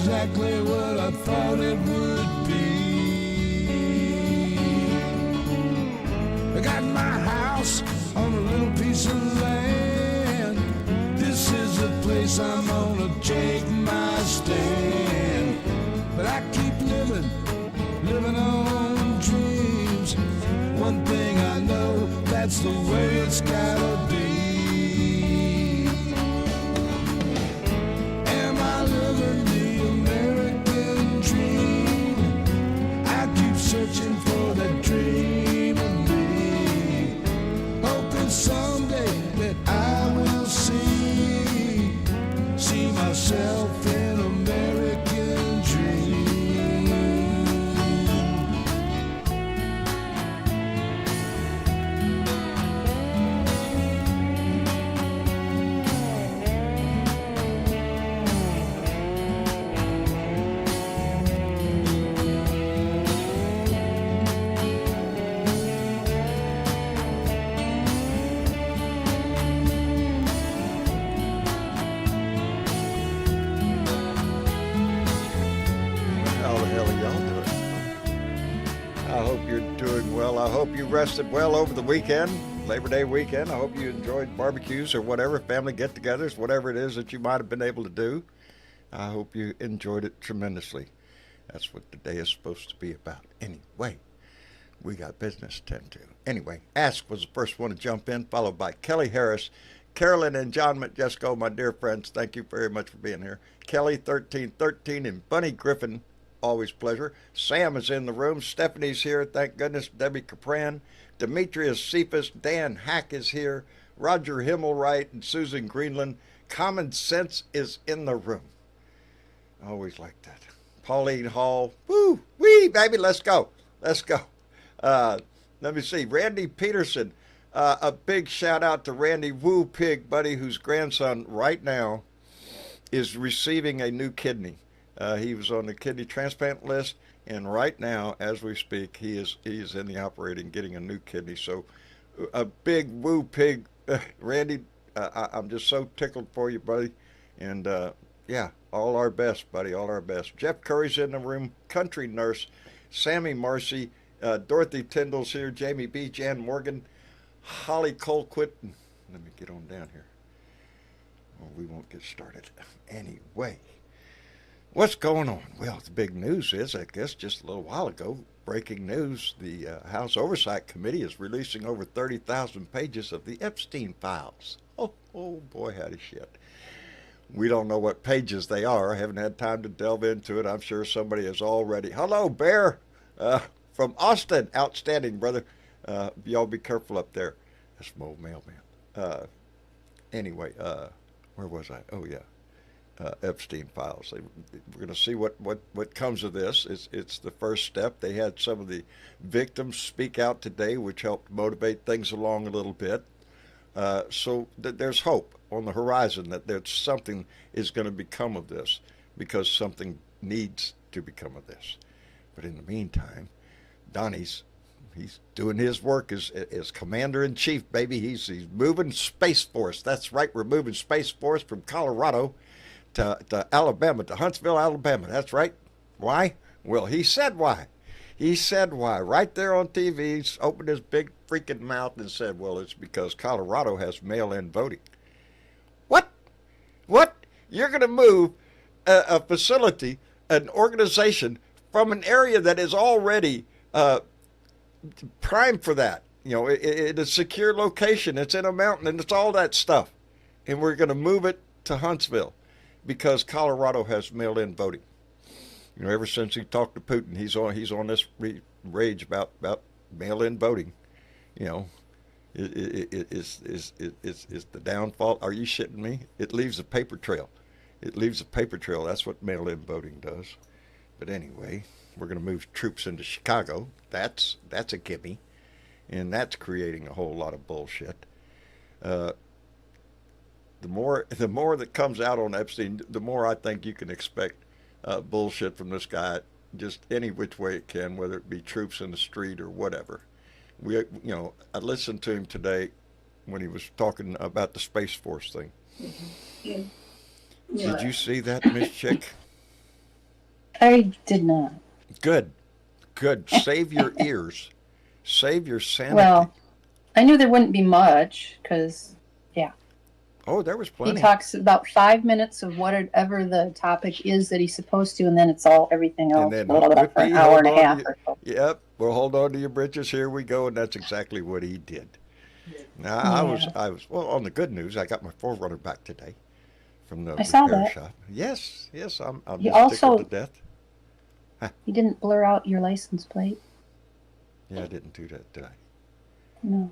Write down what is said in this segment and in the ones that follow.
exactly what I thought it would be. I got my house on a little piece of land. This is the place I'm gonna take my stand. But I keep living on dreams. One thing I know, that's the way it's gotta be. Am I living the American dream? I keep searching for that dream of me, hoping someday that I will see myself in American dream. I hope you rested well over the weekend, Labor Day weekend. I hope you enjoyed barbecues or whatever, family get-togethers, whatever it is that you might have been able to do. I hope you enjoyed it tremendously. That's what the day is supposed to be about. Anyway, we got business to tend to. Anyway, Ask was the first one to jump in, followed by Kelly Harris. Carolyn and John Matjesco, my dear friends, thank you very much for being here. Kelly 1313 and Bunny Griffin, always pleasure. Sam is in the room. Stephanie's here, thank goodness. Debbie Capran. Demetrius Cephas. Dan Hack is here. Roger Himmelwright and Susan Greenland. Common Sense is in the room. I always like that. Pauline Hall. Woo, wee, baby, let's go. Let's go. Let me see. Randy Peterson. A big shout out to Randy Woo Pig, buddy, whose grandson right now is receiving a new kidney. He was on the kidney transplant list, and right now, as we speak, he is in the operating, getting a new kidney. So, a big Woo Pig, Randy. I'm just so tickled for you, buddy. And yeah, all our best, buddy, all our best. Jeff Curry's in the room. Country Nurse, Sammy Marcy, Dorothy Tyndall's here. Jamie B, Jan Morgan, Holly Colquitt. Let me get on down here. Or we won't get started. Anyway. What's going on? Well, the big news is, I guess, just a little while ago, breaking news, the House Oversight Committee is releasing over 30,000 pages of the Epstein files. Oh boy, howdy shit. We don't know what pages they are. I haven't had time to delve into it. I'm sure somebody has already. Hello, Bear, from Austin. Outstanding, brother. Y'all be careful up there. That's my old mailman. Anyway, where was I? Oh, yeah. Epstein files. We're going to see what comes of this. It's the first step. They had some of the victims speak out today, which helped motivate things along a little bit. So there's hope on the horizon that something is going to become of this, because something needs to become of this. But in the meantime, Donnie's doing his work as commander-in-chief, baby. He's moving Space Force. That's right, we're moving Space Force from Colorado to Alabama, to Huntsville, Alabama. That's right. Why? Well, he said why. He said why. Right there on TV, he's opened his big freaking mouth and said, well, it's because Colorado has mail-in voting. What? What? You're going to move a facility, an organization, from an area that is already primed for that. You know, it's a secure location. It's in a mountain, and it's all that stuff. And we're going to move it to Huntsville because Colorado has mail-in voting. You know, ever since he talked to Putin, he's on this rage about mail-in voting. You know, is the downfall. Are you shitting me? It leaves a paper trail. It leaves a paper trail. That's what mail-in voting does. But anyway, we're going to move troops into Chicago. That's a gimme, and that's creating a whole lot of bullshit. The more that comes out on Epstein, the more I think you can expect bullshit from this guy, just any which way it can, whether it be troops in the street or whatever. I listened to him today when he was talking about the Space Force thing. Mm-hmm. Yeah. Did you see that, Miss Chick? I did not. Good, good. Save your ears. Save your sanity. Well, I knew there wouldn't be much because, yeah. Oh, there was He plenty. talks about 5 minutes of whatever the topic is that he's supposed to, and then it's all everything And else then blah, blah, blah, for an whippy, hour hold and a on to half your, or so. yep, well, hold on to your britches. Here we go, and that's exactly what he did. Now, Yeah. well, on the good news, I got my Forerunner back today from the I saw repair that. shop. Yes, I'm He just tickled to also, death. Huh. he didn't blur out your license plate. Yeah, I didn't do that, did I? No.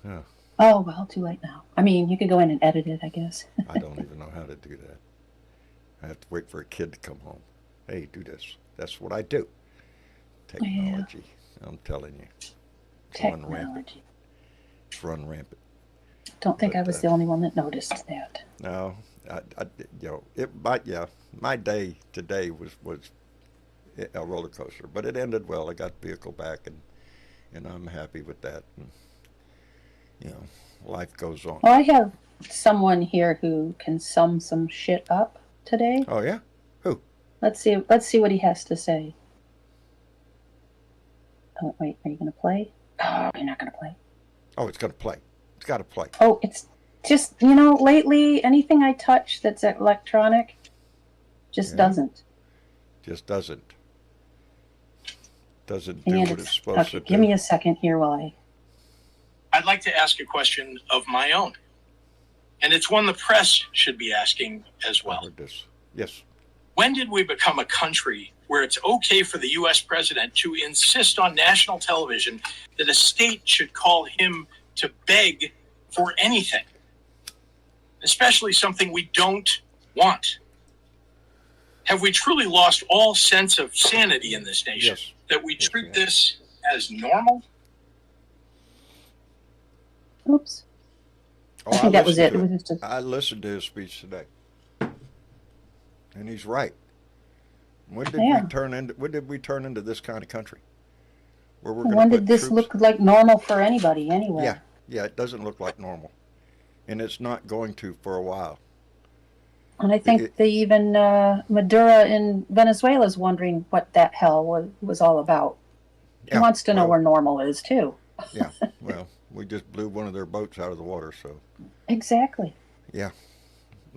Oh, Oh, well, too late now. I mean, you could go in and edit it, I guess. I don't even know how to do that. I have to wait for a kid to come home. Hey, do this. That's what I do. Yeah. Technology. I'm telling you. It's run rampant. Technology. It's run rampant. Don't think But, I was the only one that noticed that. No, my day today was a roller coaster, but it ended well. I got the vehicle back, and I'm happy with that. And, life goes on. Well, I have someone here who can sum some shit up today. Oh yeah, who? Let's see what he has to say. Oh, wait, are you going to play? Oh, you're not going to play. Oh, it's gonna play. It's got to play. Oh, it's just, lately, anything I touch that's electronic just doesn't. Just doesn't do And what it's supposed okay, to do. give me a second here while I'd like to ask a question of my own. And it's one the press should be asking as I well. heard this. Yes. When did we become a country where it's okay for the U.S. president to insist on national television that a state should call him to beg for anything, especially something we don't want? Have we truly lost all sense of sanity in this nation? Yes. That we Yes, treat we have. this as normal? Oops. Oh, I think that was listened it. to It was just I listened to his speech today, and he's right. When did Yeah. we turn into this kind of country where we're going when to did put this troops? look like normal for anybody anywhere? Yeah, it doesn't look like normal, and it's not going to for a while. And I think even Maduro in Venezuela is wondering what that hell was all about. He Yeah, wants to know well, where normal is too. Yeah, well, we just blew one of their boats out of the water, so Exactly. yeah,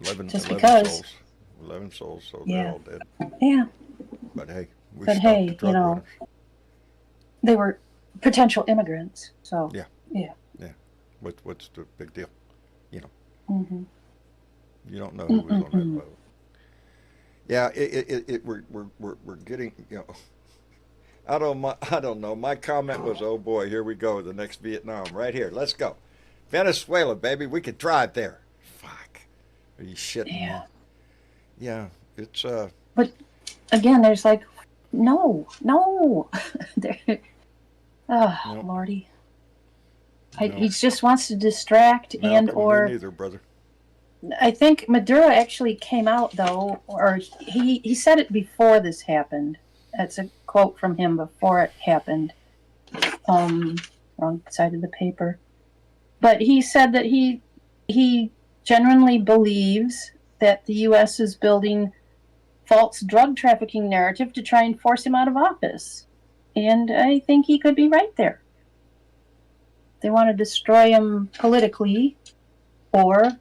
11, Just 11 because. souls, 11 souls, so Yeah. they're all dead. Yeah. But hey, we But stopped hey, the drug runners. They were potential immigrants. So Yeah. Yeah. What's the big deal? Mm-hmm. You don't know who was on that boat. Yeah, we're getting, I don't know. My comment was, oh boy, here we go, the next Vietnam, right here. Let's go, Venezuela, baby. We could drive there. Fuck, are you shitting me? Yeah. Yeah, it's But again, there's like, no. There, Nope. Lordy. Nope. He just wants to distract and Malcolm, or me neither, brother. I think Maduro actually came out though, or he said it before this happened. That's a quote from him before it happened. Wrong side of the paper. But he said that he genuinely believes that the U.S. is building false drug trafficking narrative to try and force him out of office. And I think he could be right there. They want to destroy him politically, or,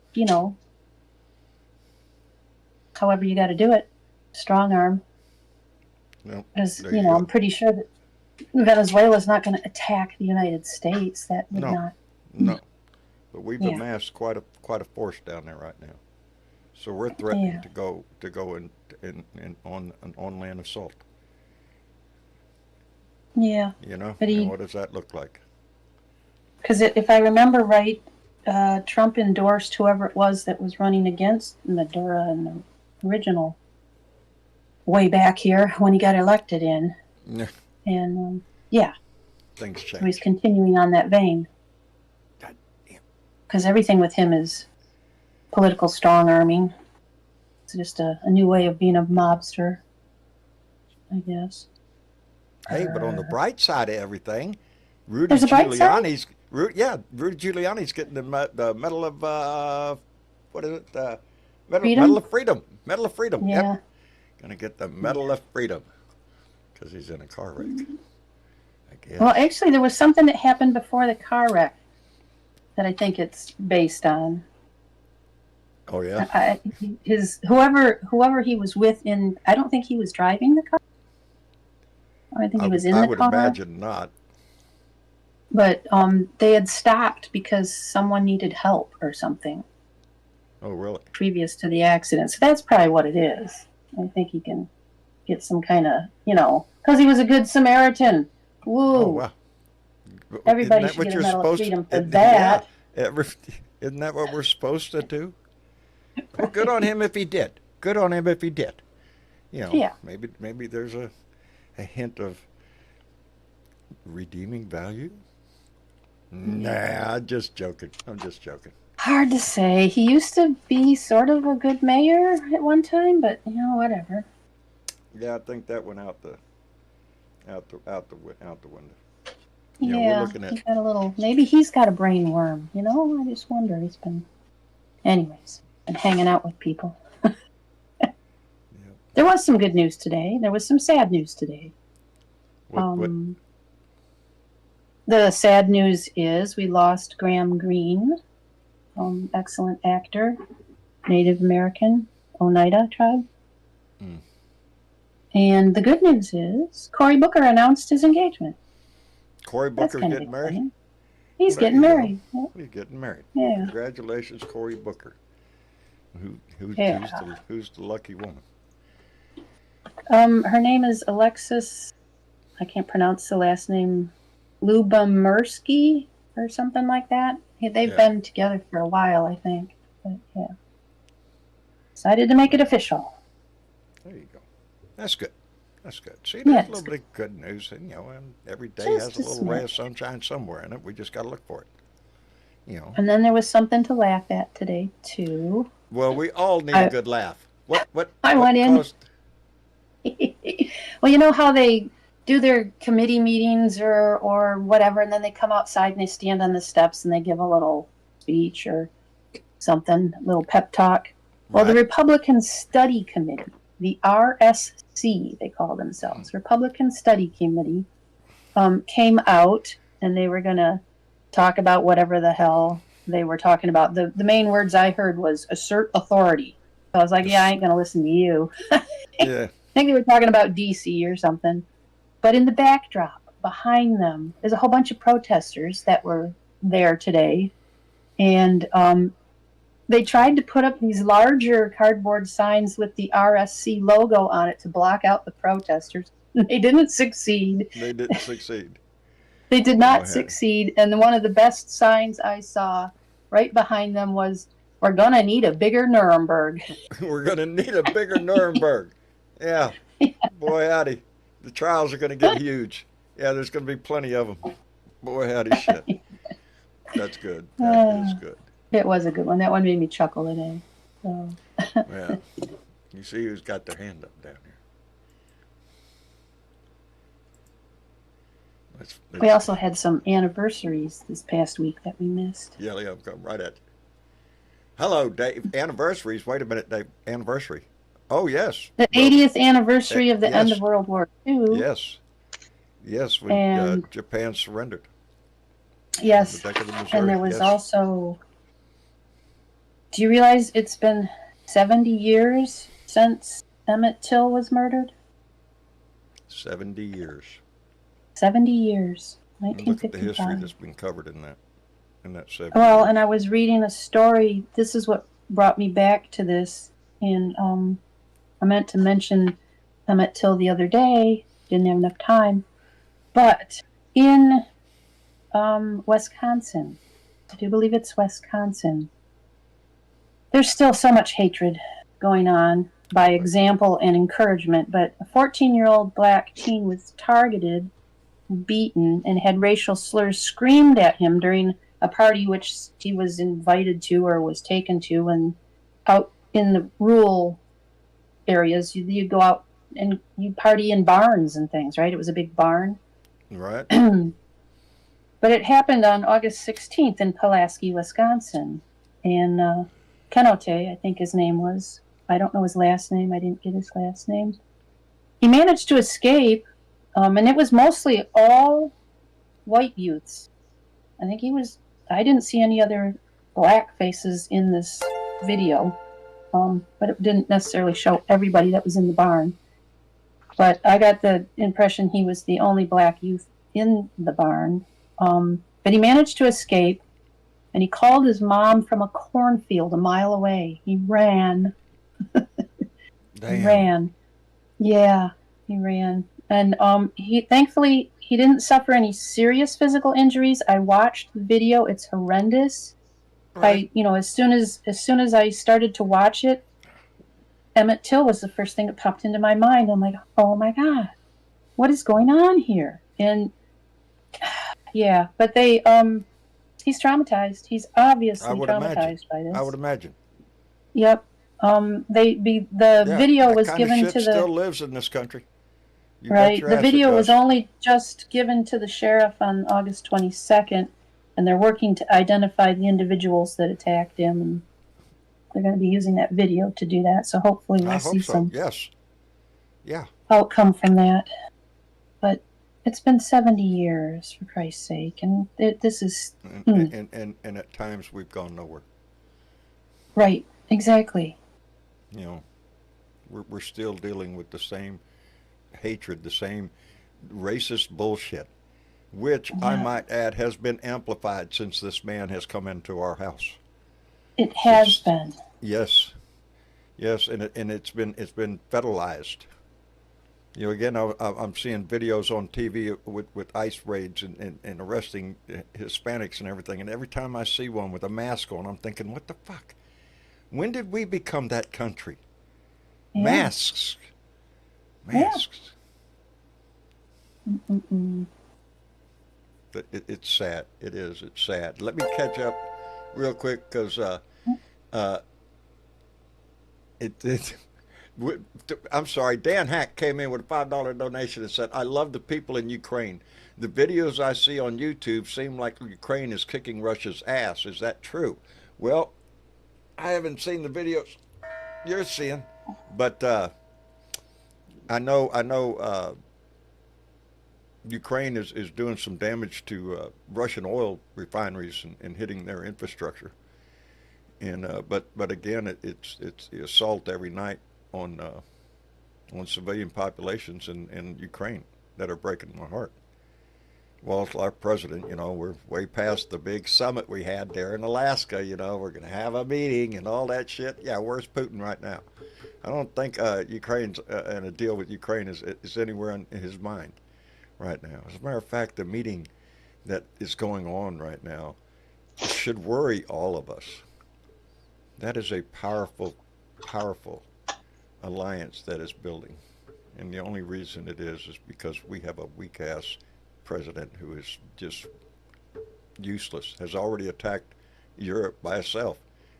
however you got to do it, strong arm. No, Because, there you go. I'm pretty sure that Venezuela's not going to attack the United States. That would No. not. No, but we've Yeah. amassed quite a force down there right now. So we're threatening Yeah. to go in on an on-land assault. Yeah. And But he, what does that look like? because if I remember right, Trump endorsed whoever it was that was running against Maduro in the original way back here when he got elected in. Yeah, And things so he's change. continuing on that vein. God damn. Because everything with him is political strong arming. It's just a new way of being a mobster, I guess. Hey, but on the bright side of everything, Rudy There's a bright side? Rudy Giuliani's getting the Medal of what is it? Medal Freedom? of Freedom. Medal of Freedom. Yeah. Yep. Gonna get the Medal of Freedom. because he's in a car wreck. I guess. Well, actually, there was something that happened before the car wreck that I think it's based on. Oh yeah. Whoever he was with in, I don't think he was driving the car. I think he was in the car. I would imagine not. But they had stopped because someone needed help or something. Oh really? Previous to the accident, so that's probably what it is. I think he can get some kind of, because he was a good Samaritan. Woo! Oh wow. Everybody should get a Medal of Freedom for that. Yeah. Isn't that what we're supposed to do? Well, good on him if he did. Good on him if he did. Yeah. Maybe there's a hint of redeeming value. Nah, I'm just joking. Hard to say. He used to be sort of a good mayor at one time, but whatever. Yeah, I think that went out the window. Yeah, we're looking at. He got a little. Maybe he's got a brain worm. I just wonder. He's been, anyways, been hanging out with people. Yep. There was some good news today. There was some sad news today. What? The sad news is we lost Graham Greene, excellent actor, Native American, Oneida tribe. Mm. And the good news is Cory Booker announced his engagement. Cory Booker's getting married? He's getting married. Yeah. He's getting married. Yeah. Congratulations, Cory Booker. Who's the lucky woman? Her name is Alexis, I can't pronounce the last name, Lubomirsky or something like that. They've been together for a while, I think. But yeah. Decided to make it official. There you go. That's good. See, there's Yeah, a little bit of good news, and every day Just has a little ray smidge. of sunshine somewhere in it. We just got to look for it. And then there was something to laugh at today, too. Well, we all need a good laugh. What I what went in. caused- Well, you know how they do their committee meetings or whatever, and then they come outside and they stand on the steps and they give a little speech or something, a little pep talk. Well, the Right. Republican Study Committee, the RSC, they call themselves, Republican Study Committee, came out and they were going to talk about whatever the hell they were talking about. The main words I heard was assert authority. So I was like, yeah, I ain't going to listen to you. Yeah. I think they were talking about DC or something. But in the backdrop, behind them, there's a whole bunch of protesters that were there today. And they tried to put up these larger cardboard signs with the RSC logo on it to block out the protesters. They didn't succeed. They didn't succeed. They did Go not ahead. succeed. And one of the best signs I saw right behind them was, "We're going to need a bigger Nuremberg." We're going to need a bigger Nuremberg. Yeah. Boy, howdy. The trials are going to get huge. Yeah, there's going to be plenty of them. Boy, howdy shit. That's good. That is good. It was a good one. That one made me chuckle today. So. Yeah. You see who's got their hand up down here. We also had some anniversaries this past week that we missed. Yeah, I'm coming right at you. Hello, Dave. Anniversaries. Wait a minute, Dave. Anniversary. Oh, yes. The 80th anniversary of the yes. end of World War II. Yes. Yes, when And- Japan surrendered. Yes. The deck of the Missouri. And there was yes. also... Do you realize it's been 70 years since Emmett Till was murdered? 70 years. 70 years. Look at the history 1955. that's been covered in that 70 Well, years. and I was reading a story. This is what brought me back to this. And I meant to mention Emmett Till the other day. Didn't have enough time. But in Wisconsin, I do believe it's Wisconsin, there's still so much hatred going on by example and encouragement. But a 14-year-old black teen was targeted, beaten, and had racial slurs screamed at him during a party which he was invited to or was taken to. And out in the rural areas, you'd go out and you'd party in barns and things, right? It was a big barn. Right. But it happened on August 16th in Pulaski, Wisconsin. And Kenote, I think his name was. I don't know his last name. I didn't get his last name. He managed to escape, And it was mostly all white youths. I didn't see any other black faces in this video, but it didn't necessarily show everybody that was in the barn. But I got the impression he was the only black youth in the barn. But he managed to escape, and he called his mom from a cornfield a mile away. He ran. Damn. He ran. Yeah, he ran. And thankfully he didn't suffer any serious physical injuries. I watched the video. It's horrendous. Right. As soon as I started to watch it, Emmett Till was the first thing that popped into my mind. I'm like, oh my God, what is going on here? And yeah, but he's traumatized. He's obviously traumatized by this. I would imagine. Yep. The video was given to the still lives in this country. Right. The video was only just given to the sheriff on August 22nd, and they're working to identify the individuals that attacked him, and they're going to be using that video to do that. So hopefully we'll see some outcome from that. But it's been 70 years, for Christ's sake, and this is... And at times we've gone nowhere. Right. Exactly. We're still dealing with the same hatred, the same racist bullshit, which I might add has been amplified since this man has come into our house. It has been. Yes, and it's been federalized. Again, I'm seeing videos on TV with ICE raids and arresting Hispanics and everything, and every time I see one with a mask on, I'm thinking, what the fuck? When did we become that country? Yeah. Masks. Yeah. It's sad. It is. It's sad. Let me catch up real quick because I'm sorry. Dan Hack came in with a $5 donation and said, "I love the people in Ukraine. The videos I see on YouTube seem like Ukraine is kicking Russia's ass. Is that true?" Well, I haven't seen the videos you're seeing, but I know Ukraine is doing some damage to Russian oil refineries and hitting their infrastructure. And but again, it's the assault every night on civilian populations in Ukraine that are breaking my heart. Well, our president, we're way past the big summit we had there in Alaska. We're going to have a meeting and all that shit. Yeah, where's Putin right now? I don't think Ukraine's and a deal with Ukraine is anywhere in his mind right now. As a matter of fact, the meeting that is going on right now should worry all of us. That is a powerful, powerful alliance that is building. And the only reason it is because we have a weak-ass president who is just useless, has already attacked Europe by itself.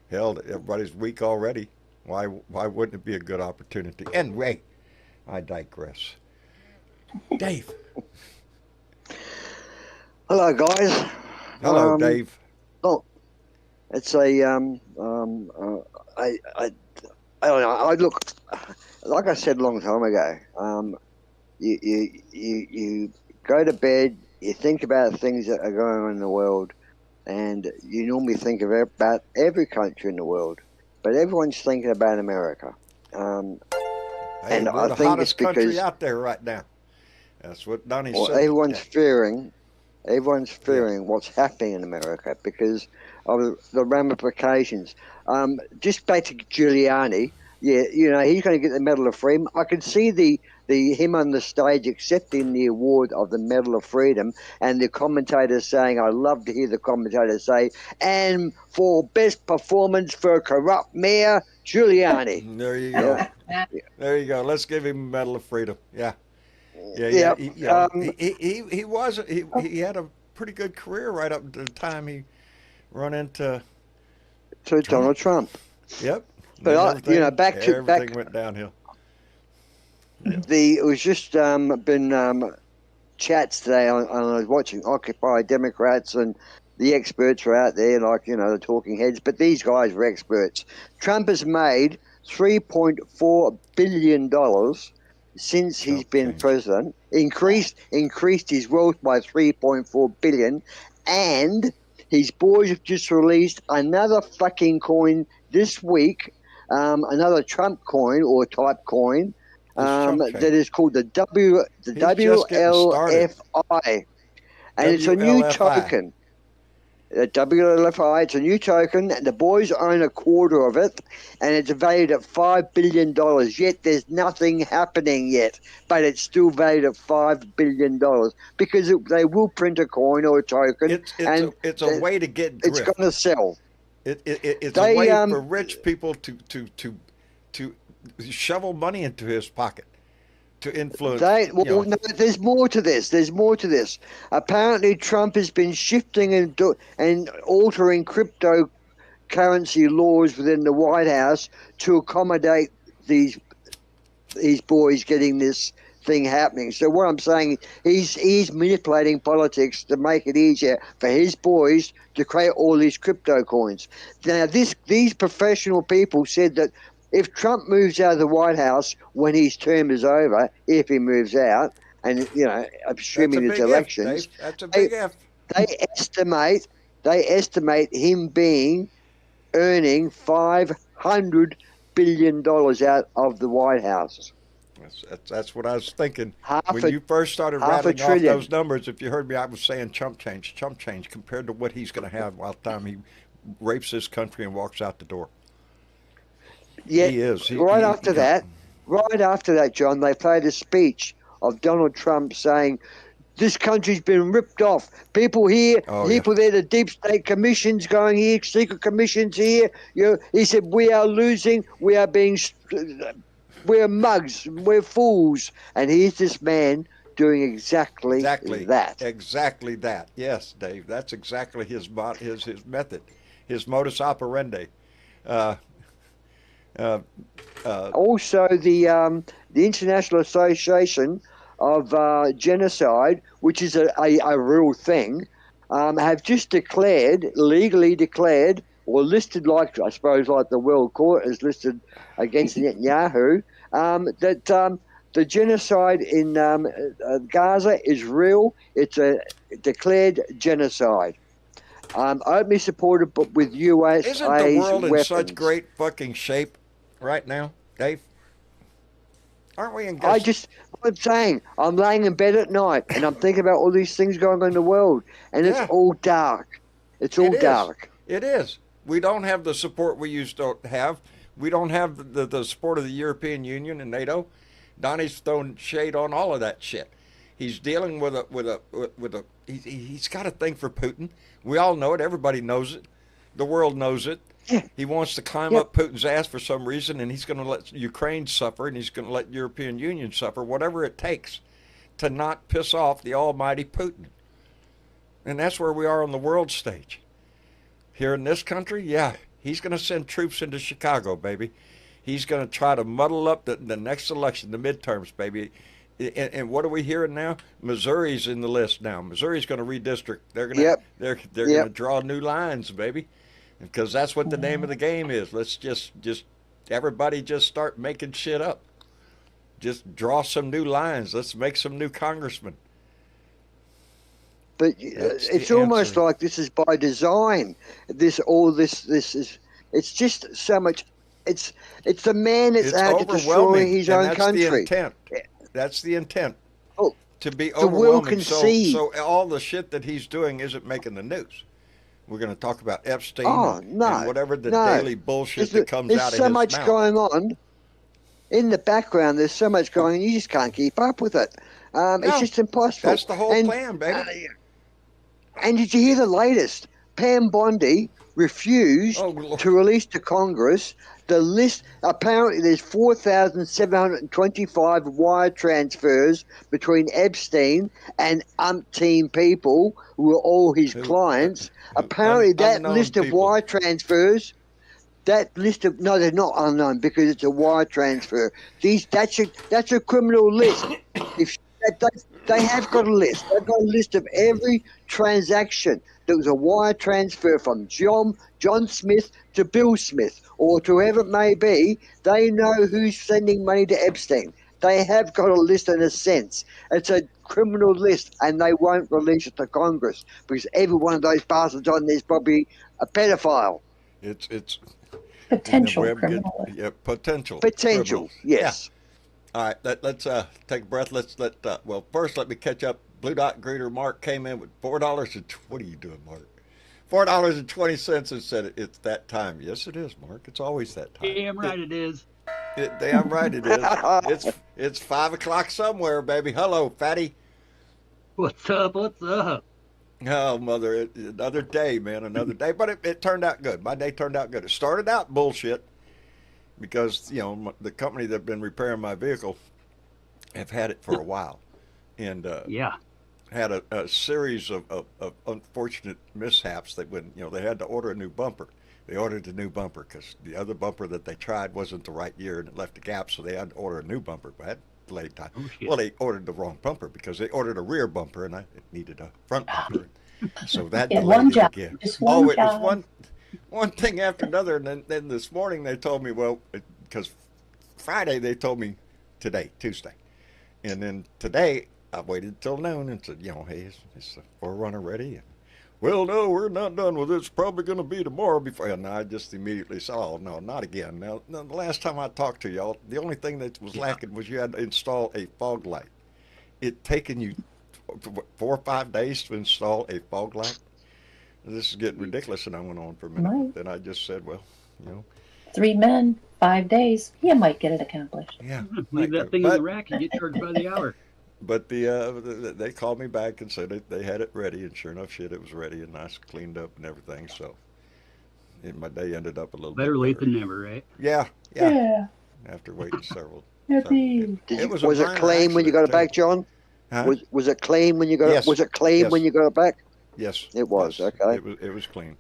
Hell, everybody's weak already. Why wouldn't it be a good opportunity? Anyway, I digress. Dave. Hello, guys. Hello, Dave. Oh, it's I don't know. I look, like I said a long time ago. You go to bed. You think about things that are going on in the world, and you normally think about every country in the world, but everyone's thinking about America. Hey, and we're I the think hottest it's because country out there right now. That's what Donnie said. everyone's fearing what's happening in America because of the ramifications. Just back to Giuliani, he's going to get the Medal of Freedom. I can see him on the stage accepting the award of the Medal of Freedom, and the commentators saying, I love to hear the commentators say, and for best performance for a corrupt mayor, Giuliani. There you go. There you go. Let's give him a Medal of Freedom. Yeah. Yeah. He had a pretty good career right up to the time he run into Donald Trump. Yep. But everything went downhill. Yeah. It was just been chats today. I was watching Occupy Democrats, and the experts were out there, like the talking heads. But these guys were experts. Trump has made $3.4 billion since he's Chump been change. president, increased his wealth by 3.4 billion, and his boys have just released another fucking coin this week, another Trump coin or type coin, It's chump that change. is called the He's just getting started. WLFI, and it's a new WLFI. token. The WLFI, it's a new token, and the boys own a quarter of it, and it's valued at $5 billion. Yet there's nothing happening yet, but it's still valued at $5 billion because they will print a coin or a token, and It's a way to get it's grift. going to sell. It's a They way for rich people to shovel money into his pocket to influence. No, there's more to this. There's more to this. Apparently, Trump has been shifting and altering cryptocurrency laws within the White House to accommodate these boys getting this thing happening. So what I'm saying, he's manipulating politics to make it easier for his boys to create all these crypto coins. Now, these professional people said that if Trump moves out of the White House when his term is over, if he moves out, and assuming it's elections, That's a big F. they estimate him earning $500 billion out of the White House. That's what I was thinking. Half When a- you first started half a rattling off trillion. those numbers, if you heard me, I was saying chump change compared to what he's going to have by the time he rapes this country and walks out the door. Yeah, He is. right after that, John, they played a speech of Donald Trump saying, "This country's been ripped off. People here, people there, the deep state commissions going here, secret commissions here." He said, "We are losing. We're mugs. We're fools." And here's this man doing exactly that. Exactly that. Yes, Dave. That's exactly his method, his modus operandi. Also, the International Association of Genocide, which is a real thing, have just legally declared, or listed like the World Court has listed against Netanyahu, that the genocide in Gaza is real. It's a declared genocide. Openly supported with USA's Isn't the world in weapons. such great fucking shape right now, Dave? Aren't we in good What I'm saying, I'm laying in bed at night and I'm thinking about all these things going on in the world, and it's all dark. It's all dark. It is. We don't have the support we used to have. We don't have the support of the European Union and NATO. Donnie's thrown shade on all of that shit. He's dealing with a he's got a thing for Putin. We all know it. Everybody knows it. The world knows it. Yeah. He wants to climb up Putin's ass for some reason, and he's going to let Ukraine suffer, and he's going to let European Union suffer, whatever it takes to not piss off the almighty Putin. And that's where we are on the world stage. Here in this country, he's going to send troops into Chicago, baby. He's going to try to muddle up the next election, the midterms, baby. And what are we hearing now? Missouri's in the list now. Missouri's going to redistrict. They're going to they're going to draw new lines, baby, because that's what the name of the game is. Let's just everybody just start making shit up. Just draw some new lines. Let's make some new congressmen. But it's almost like this is by design. This is. It's just so much. It's the man that's out to destroy his own country. The intent. That's the intent. Oh, to be the world overwhelming. can see. So all the shit that he's doing isn't making the news. We're going to talk about Epstein and whatever the daily bullshit that comes out of his mouth. There's so much going on in the background. There's so much going on. You just can't keep up with it. It's just impossible. That's the whole plan, baby. And did you hear the latest? Pam Bondi refused to release to Congress the list. Apparently, there's 4,725 wire transfers between Epstein and umpteen people who are all his clients. Apparently, that list of wire transfers, they're not unknown because it's a wire transfer. That's a criminal list. They have got a list. They've got a list of every transaction. There was a wire transfer from John Smith to Bill Smith or to whoever it may be. They know who's sending money to Epstein. They have got a list in a sense. It's a criminal list, and they won't release it to Congress because every one of those bastards on there is probably a pedophile. It's Potential web criminal. potential Potential, criminals. yes. Yeah. All right, let's take a breath. Well, first let me catch up. Blue Dot Greeter Mark came in with $4 and what are you doing, Mark? $4.20 and said it's that time. Yes, it is, Mark. It's always that time. Damn right it is. Damn right it is. It's 5 o'clock somewhere, baby. Hello, fatty. What's up? What's up? Oh, mother, another day, man, another day. But it turned out good. My day turned out good. It started out bullshit because, the company that been repairing my vehicle have had it for a while. And Yeah. had a series of unfortunate mishaps that when, they had to order a new bumper. They ordered a new bumper because the other bumper that they tried wasn't the right year and it left a gap, so they had to order a new bumper. But that delayed time. Oh, shit. Well, they ordered the wrong bumper because they ordered a rear bumper and it needed a front bumper. So that Yeah, delayed one it job. again. Just one It job. was one thing after another. And then this morning they told me, well, because Friday they told me today, Tuesday. And then today I waited till noon and said, hey, is the Forerunner ready? And, well, no, we're not done with it. It's probably going to be tomorrow before. And I just immediately said, oh, no, not again. Now, the last time I talked to y'all, the only thing that was lacking was you had to install a fog light. It taken you 4 or 5 days to install a fog light. This is getting ridiculous. And I went on for a minute. Right. Then I just said, well, 3 men, 5 days. You might get it accomplished. yeah. Leave that thing in the rack and get charged by the hour. But they called me back and said they had it ready, and sure enough, it was ready and nice, cleaned up and everything. So my day ended up a little Better bit late than never, right? Yeah. After waiting several. Yippee. Was it clean when you got it back, John? Huh? Was it clean when you got Yes. it? Was it clean Yes. when you got it back? Yes, It was, yes. okay. It was clean.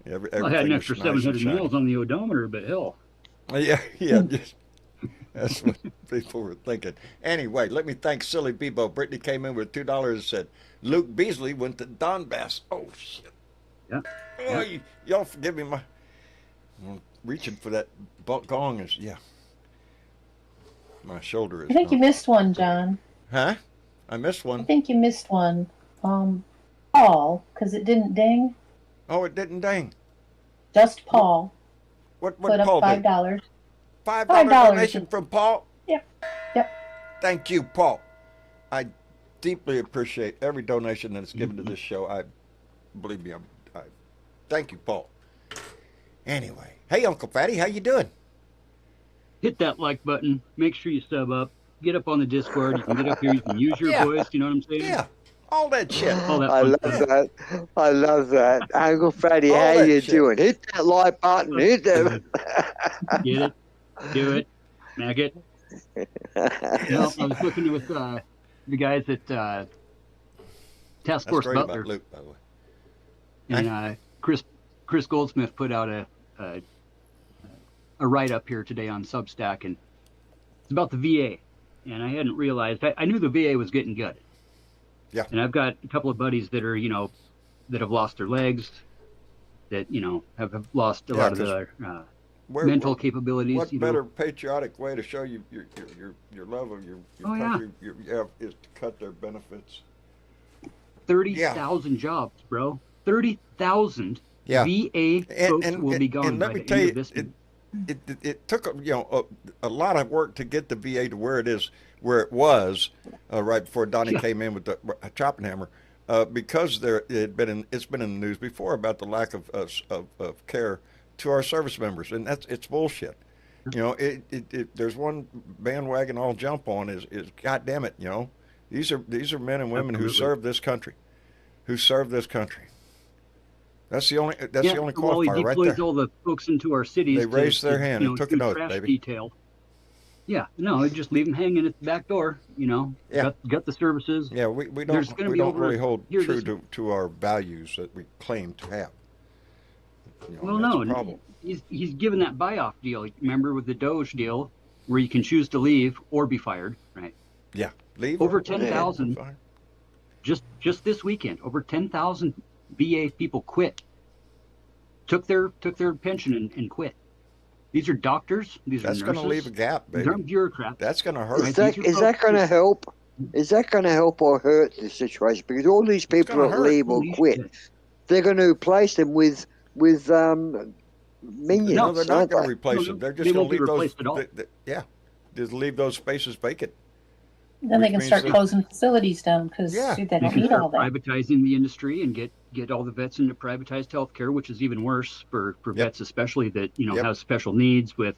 Well, I had Everything an was extra nice and 700 shiny. mils on the odometer, but hell. Yeah. Just, that's what people were thinking. Anyway, let me thank Silly Bebo. Brittany came in with $2 and said, Luke Beasley went to Donbass. Oh, shit. Yeah. Oh, y'all forgive me. I'm reaching for that gong is, my shoulder is. I think you missed one, John. Huh? I missed I one. think you missed one. Paul, because it didn't ding. Oh, it didn't ding. Just Paul What put up Paul $5. did? $5 $5. donation from Paul? Yep. Yep. Thank you, Paul. I deeply appreciate every donation that is given to this show. Believe me, I thank you, Paul. Anyway, hey, Uncle Fatty, how you doing? Hit that like button. Make sure you sub up. Get up on the Discord. You can get up here. You can use your Yeah. voice. You know what I'm saying? Yeah, all that shit. All that I fun love stuff. that. I love that. Uncle Fatty, All how that you shit. doing? Hit that like button. Hit that. Get it. Do it. Smack it. Well, I was looking with the guys at Task That's Force great Butler, about Luke, by the way. and Chris Goldsmith put out a write up here today on Substack, and it's about the VA. And I hadn't realized. I knew the VA was getting good. Yeah. And I've got a couple of buddies that are that have lost their legs, that have lost a lot of 'cause their Where- mental capabilities. What better patriotic way to show you your love of your Oh, yeah. country is to cut their benefits? 30,000 jobs, bro. 30,000 Yeah. VA folks will be gone and by let me the tell end you, of this month. it took a lot of work to get the VA to where it was right before Donnie Yeah. came in with the chopping hammer, because it's been in the news before about the lack of care to our service members, and it's bullshit. There's one bandwagon I'll jump on is God damn it, these are men and women who Absolutely. serve this country, That's the only Well, he qualifier right deploys there. all the folks into our cities. They raised their hand and took do an oath, trash baby. Detail. Yeah, no, they just leave them hanging at the back door. Yeah. Got the services. Yeah, we There's don't gonna we be don't over really hold here true this- to our values that we claim to have. Well, that's no, a problem. he's given that buy-off deal. Remember with the Doge deal, where you can choose to leave or be fired, right? Yeah, leave Over or- 10,000. Fine. Just this weekend, over 10,000 VA people quit. Took their pension and quit. These are doctors. These That's are going nurses. to leave a gap, These baby. aren't bureaucrats. That's going to hurt. Right, Is these are that folks going to that- help? Is that going to help or hurt the situation? Because all these people gonna that hurt. leave or Holy quit, shit. they're going to replace them with minions. No, they're not aren't going to they? replace No, them. They're they just going won't to be leave those. replaced at all. Yeah, just leave those spaces vacant. Then they Which can means start that- closing facilities down because Yeah. they They don't can need all start that. privatizing the industry and get all the vets into privatized healthcare, which is even worse for vets, especially that Yep. have special needs with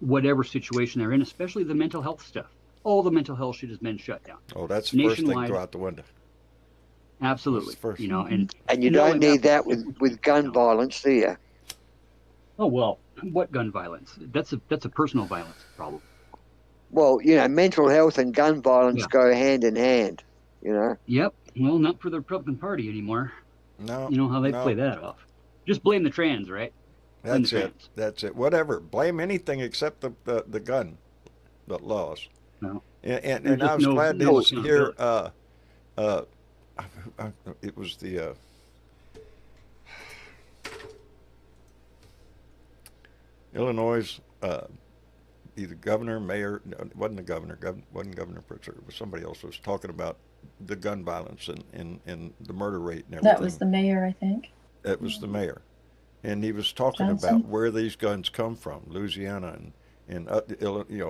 whatever situation they're in, especially the mental health stuff. All the mental health shit has been shut down. Oh, that's the first thing Nationwide. to go out the window. Absolutely. That's the first. And you not don't only need that with gun violence, do you? Oh well, what gun violence? That's a personal violence problem. Well, mental health and gun violence Yeah. go hand in hand. Yep. Well, not for the Republican Party anymore. No. You know how they no. play that off. Just blame the trans, right? Blame That's the it. trans. That's it. Whatever. Blame anything except the gun, the laws. No. And There's I just was no- glad no to hear. accountability. It was the. Illinois, either governor, mayor, no, it wasn't the governor, wasn't Governor Pritzker, it was somebody else was talking about the gun violence and the murder rate and everything. That was the mayor, I think. It was the mayor. And he was talking Johnson? about where these guns come from, Louisiana and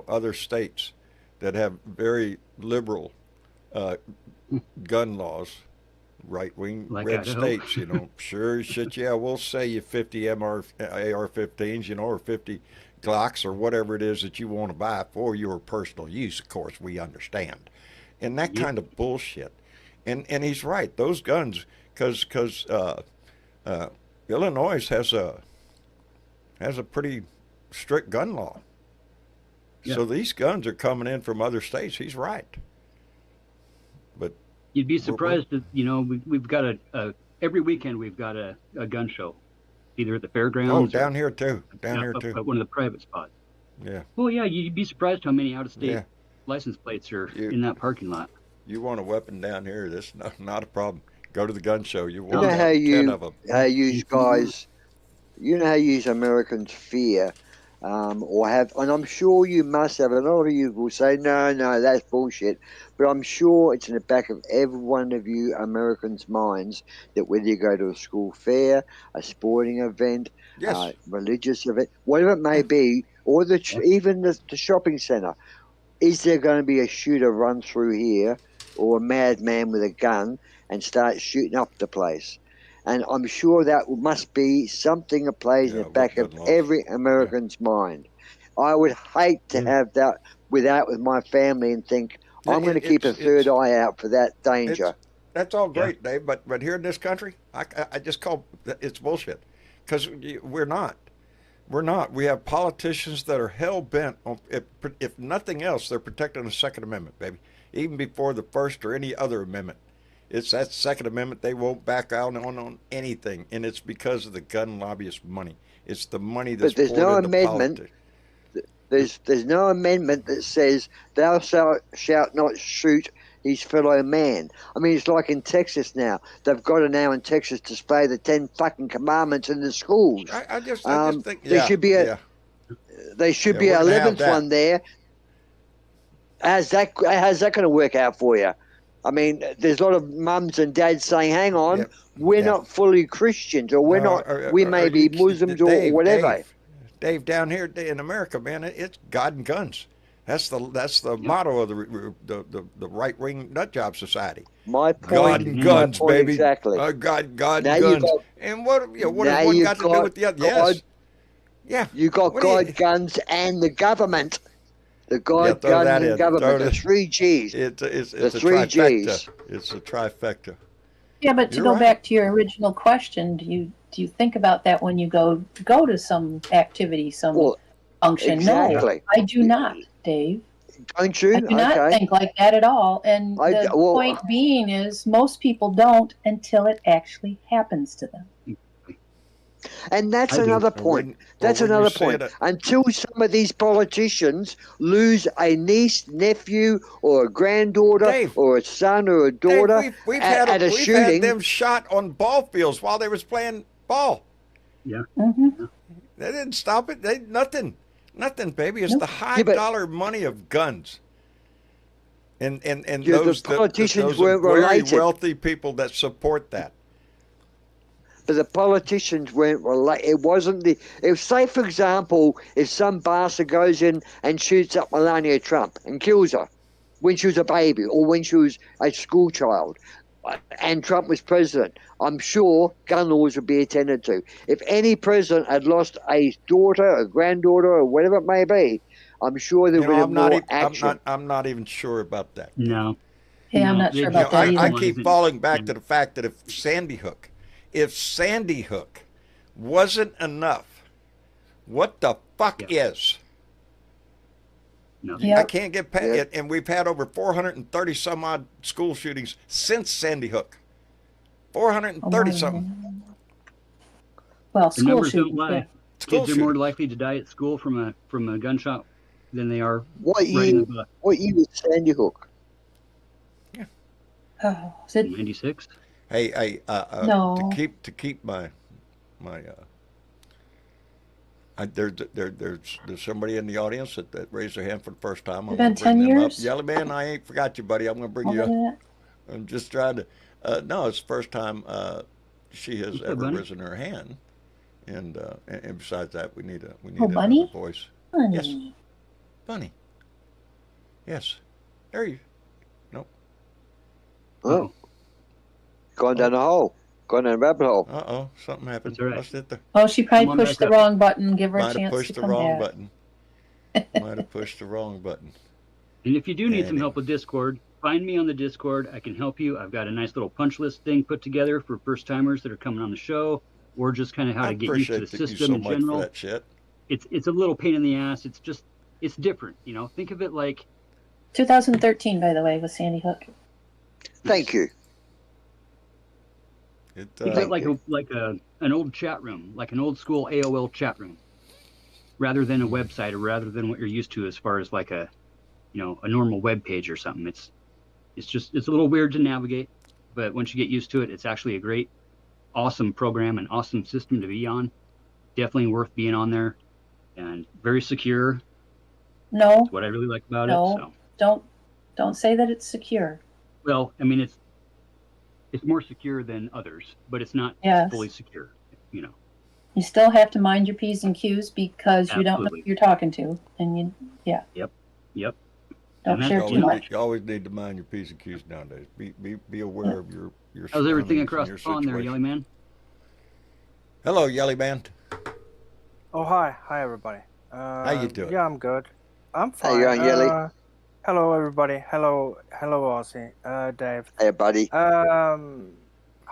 other states that have very liberal gun laws, right-wing Like red Idaho. states, sure shit, yeah, we'll say you 50 AR-15s, or 50 Glocks or whatever it is that you want to buy for your personal use, of course, we understand. And that Yep. kind of bullshit. And he's right, those guns, because Illinois has a pretty strict gun law. Yeah. So these guns are coming in from other states. He's right. But You'd be surprised that we've got every weekend we've got a gun show, either at the fairgrounds. down here too. Down here up too. at one of the private spots. Yeah. Well, yeah, you'd be surprised how many out-of-state Yeah. license plates are You- in that parking lot. You want a weapon down here? That's not a problem. Go to the gun show. You You want know how 10 of them. how you Americans fear, or have, and I'm sure you must have. A lot of you will say, no, that's bullshit. But I'm sure it's in the back of every one of you Americans' minds that whether you go to a school fair, a sporting event, Yes. religious event, whatever it may be, or even the shopping centre, is there going to be a shooter run through here or a madman with a gun and start shooting up the place? And I'm sure that must be something that plays in Yeah, the back what of gun laws? every American's mind. I would hate to have that with my family and think, I'm going to keep a third eye out for that danger. That's all great, Dave. But here in this country, I just call it's bullshit, because we're not. We're not. We have politicians that are hell bent on, if nothing else, they're protecting the Second Amendment, baby. Even before the First or any other amendment, it's that Second Amendment they won't back out on anything, and it's because of the gun lobbyist money. It's the money that's But there's poured no into amendment. politics. There's no amendment that says thou shalt not shoot his fellow man. I mean, it's like in Texas now. They've got to now in Texas display the 10 fucking commandments in the schools. I just think there should be yeah. There should Yeah, be we're an gonna have 11th that. one there. How's that going to work out for you? I mean, there's a lot of mums and dads saying, hang on, Yeah. we're Yeah. not fully Christians, or we're not, we may be Muslims or whatever. Dave, down here in America, man, it's God and guns. That's the motto of the right wing nut job society. My God point, and my guns, point baby. exactly. God Now and you've guns. got- And what has now one you've got to do got with the other? God- Yes. Yeah. You got What do you- God, guns, and the government. The Yeah, God, throw gun, that and in. government. Throw The that- 3 Gs. It's The a 3 trifecta. Gs. It's a trifecta. Yeah, but to You're go right. back to your original question, do you think about that when you go to some activity, some Well, function? exactly. No, I do not, Dave. Don't you? I do not Okay. think like that at all. And the well- point being is most people don't until it actually happens to them. And that's I do. another Or point. when- That's or when you another say point. that- Until some of these politicians lose a niece, nephew, or a granddaughter, Dave. or a son or a daughter Dave, we've at a we've shooting. had them shot on ball fields while they was playing ball. Yeah. Mm-hmm. They didn't stop it. Nothing, baby. It's Nope. the high Yeah, but dollar money of guns, and yeah, the those politicians those are weren't very related. wealthy people that support that. But the politicians weren't related. It wasn't the. If, say, for example, if some bastard goes in and shoots up Melania Trump and kills her when she was a baby or when she was a school child, and Trump was president, I'm sure gun laws would be attended to. If any president had lost a daughter, a granddaughter, or whatever it may be, I'm sure there would have been more action. I'm not even sure about that. No. Yeah, I'm No, not they sure just about that I either. keep falling back to the fact that if Sandy Hook wasn't enough, what the fuck is? Nothing. Yep. I can't get past Yeah. it, and we've had over 430 some odd school shootings since Sandy Hook. 430 something. Well, The school numbers don't shootings, lie. yeah. School Kids are more shootings. likely to die at school from a gunshot than they are What right in year? the butt. What year was Sandy Hook? Oh, is it? 96. Hey, No. to keep my there's somebody in the audience that raised their hand for the first time. I'm It's been gonna bring 10 them up. years? Yellow Man, I ain't forgot you, buddy. I'm gonna bring you Longer up. than that? I'm just trying to. No, it's the first time she has Okay, ever Bunny. risen her hand, and besides that, we need Oh, another Bunny? voice. Honey. Yes. Bunny. Yes. There you. Nope. Oh, gone down a hole. Gone down a rabbit hole. Something happened. That's all right. Must hit the. Oh, she Come probably on pushed back the up. wrong button. Give her a Might have chance pushed to the come wrong back. button. Might have pushed the wrong button. And if you do need some Anyway. help with Discord, find me on the Discord. I can help you. I've got a nice little punch list thing put together for first timers that are coming on the show, or just kind of how I to get used to the appreciate you system so in much for general. that shit. It's a little pain in the ass. It's different. Think of it like 2013, by the way, was Sandy Hook. Thank you. It, think of Thank it like you. an old chat room, like an old school AOL chat room, rather than a website or rather than what you're used to as far as like a normal web page or something. It's a little weird to navigate, but once you get used to it, it's actually a great, awesome program and awesome system to be on. Definitely worth being on there, and very secure. No, That's what I really like about No. it. So, don't say that it's secure. well, I mean, it's more secure than others, but it's not Yes. fully secure. You still have to mind your P's and Q's because you don't know Absolutely. who you're talking to, and Yep. don't And share that's- too much. You always need to mind your P's and Q's nowadays. Be aware of your How's everything surroundings across and the your pond there, situation. Yelly Man? Hello, Yelly Man. Oh, hi everybody. How you doing? Yeah, I'm good. I'm How fine. you going, Yelly? Hello, everybody. Hello, Ozzy. Dave. Hey, buddy. How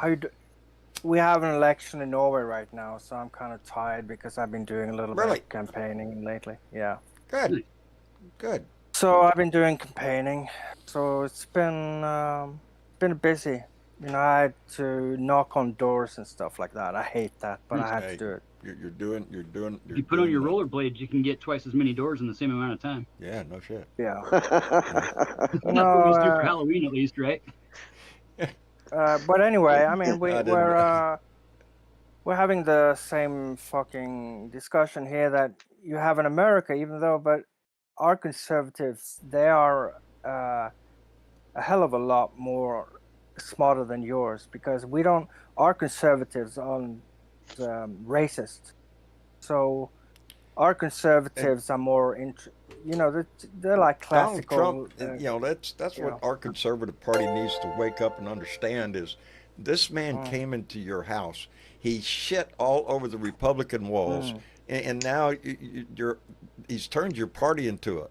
you do? We have an election in Norway right now, so I'm kind of tired because I've been doing a little Really? bit of campaigning lately. Yeah. Good. Good. So I've been doing campaigning. So it's been busy. I had to knock on doors and stuff like that. I hate that, but I had Hey, to do it. You're doing. If you put on your rollerblades, you can get twice as many doors in the same amount of time. Yeah, no shit. Yeah. That's what we used to do for Halloween, at least, right? But anyway, I mean, I didn't- we're having the same fucking discussion here that you have in America, but our conservatives, they are a hell of a lot more smarter than yours because our conservatives aren't racist. So our conservatives are more, they're like Donald classical. Trump, that's what our conservative party needs to wake up and understand is this man came into your house. He shit all over the Republican walls, and now he's turned your party into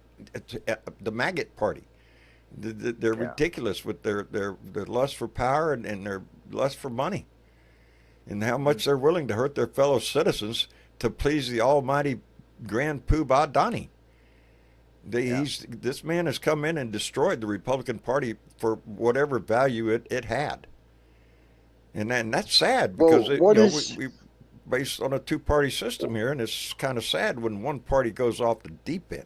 the maggot party. They're ridiculous with their lust for power and their lust for money, and how much they're willing to hurt their fellow citizens to please the almighty Grand Poobah Donnie. This man has come in and destroyed the Republican Party for whatever value it had, and that's sad because we based on a two-party system here, and it's kind of sad when one party goes off the deep end.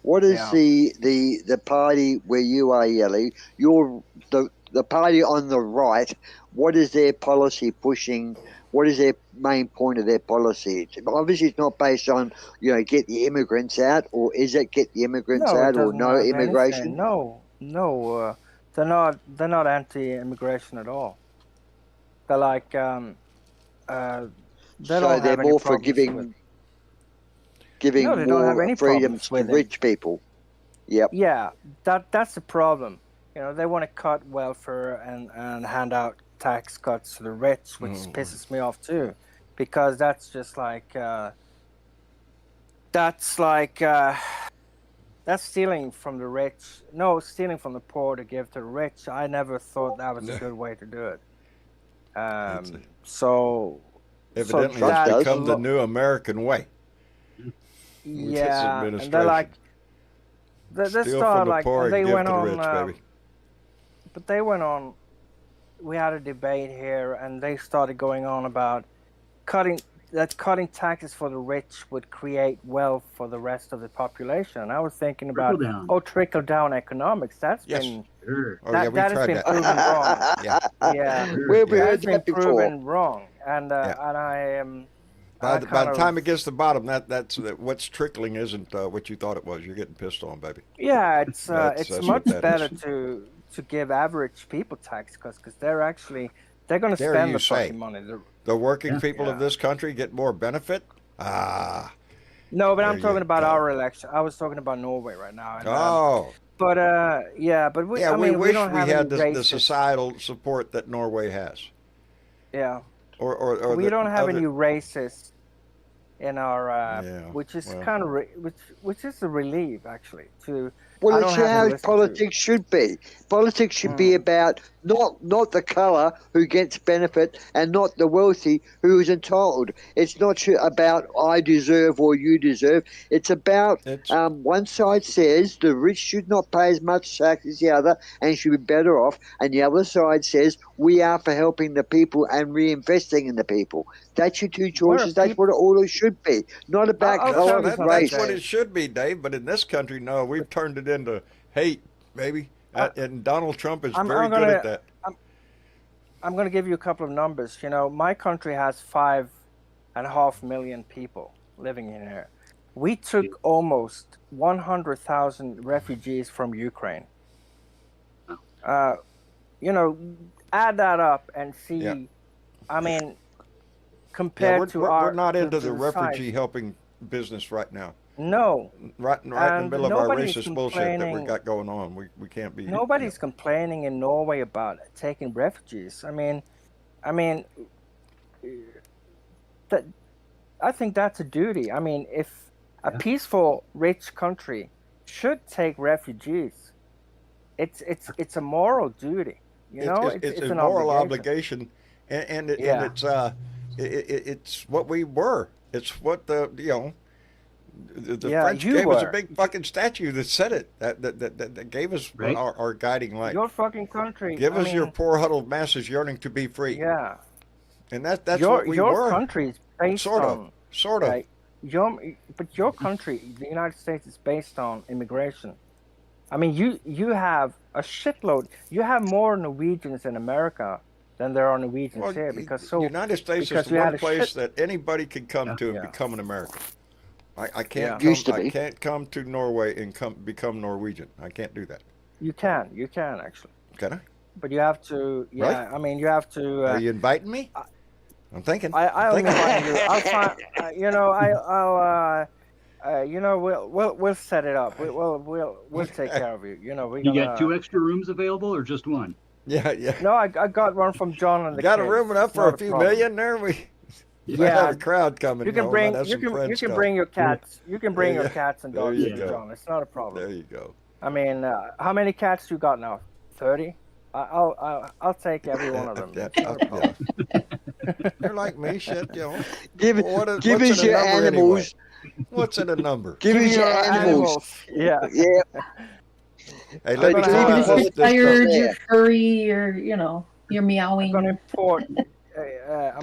What is the party where you are, Yelly? You're the party on the right. What is their policy pushing What is their main point of their policy? Obviously, it's not based on get the immigrants out, or is it get the immigrants No, it out or doesn't no have anything. immigration? No, no, they're not anti-immigration at all. They're like they So don't they're have any more for problems with. giving No, they don't have more any freedoms problems to with it. rich people. Yep. Yeah, that's the problem. They want to cut welfare and hand out tax cuts to the rich, which pisses me off too, because that's just like that's stealing from the rich. No, stealing from the poor to give to the rich. I never thought that was a good way to do it. So Evidently, Trump it's does. become the new American way. With this yeah, and administration. they're like they Steal started from the like poor and they and give went to the on. rich, baby. But they went on. We had a debate here, and they started going on about cutting taxes for the rich would create wealth for the rest of the population. And I was thinking about trickle down economics. That's been Sure. Oh, yeah, we that has tried been that. proven wrong. Yeah. Yeah, Where have we Yeah. heard that's been that before? proven wrong, and Yeah. and I am. By the time it gets to the bottom, that's what's trickling isn't what you thought it was. You're getting pissed on, baby. Yeah, it's That's much what that better is. to give average people tax cuts because they're going to Dare spend you the say. fucking money. The working people of Yeah. this country get more benefit? Ah. No, but There I'm talking you about go. our election. I was talking about Norway right now. And, Oh. but but we Yeah, I we mean, wish don't we have had any the racist. societal support that Norway has. Yeah, Or we the don't have other- any racists in our Yeah, which is well. kind of which is a relief actually to. Well, I it's don't have to how listen to- politics should be. Politics should be about not the colour who gets benefit and not the wealthy who is entitled. It's not about I deserve or you deserve. It's about one side says the rich should not pay as much tax as the other and should be better off, and the other side says we are for helping the people and reinvesting in the people. That's your two choices. That's what it all should be. Not about I'll colour tell and you something, race. That's what it should be, Dave. But in this country, no, we've turned it into hate, baby. And Donald Trump is very good at that. I'm going to give you a couple of numbers. My country has 5.5 million people living in here. We took almost 100,000 refugees from Ukraine. Add that up and see. Yeah. I mean, compared to we're not into the size. refugee helping business right now. No. Right in the middle of our nobody's racist bullshit that we complaining- got going on. We can't be. Nobody's complaining in Norway about taking refugees. I mean, that I think that's a duty. I mean, if a peaceful, rich country should take refugees, it's a moral duty. It's a an moral obligation. obligation, and it's what we were. It's what the French gave us a big fucking statue that said it. That gave us our guiding light. Your fucking country. Give us your poor huddled masses yearning to be free. Yeah. And that's your, what we your were. Your country is based sort on. of. Right, your country, the United States, is based on immigration. I mean, you have a shitload. You have more Norwegians in America than there are Norwegians here because the United States is the one place that anybody can come to and become an American. I can't I can't come to Norway and become Norwegian. I can't do that. You can actually. Can I? But you have to. Yeah, really? I mean, you have to. Are you inviting me? I'm thinking. I'll invite you. I'll find. We'll set it up. We'll take care of you. You got 2 extra rooms available or just 1? Yeah. No, I got one from John and the got kids. a room enough for a few million there. We have a crowd coming. You can bring your cats. You can bring your cats and dogs, John. It's not a problem. There you go. I mean, how many cats you got now? 30. I'll take every one of them. You're like me, shit. Give us your animals. Anyway? What's in a number? Give us your animals. Yeah. Hey, let me You're tell just tired, you're furry, you're meowing. I'm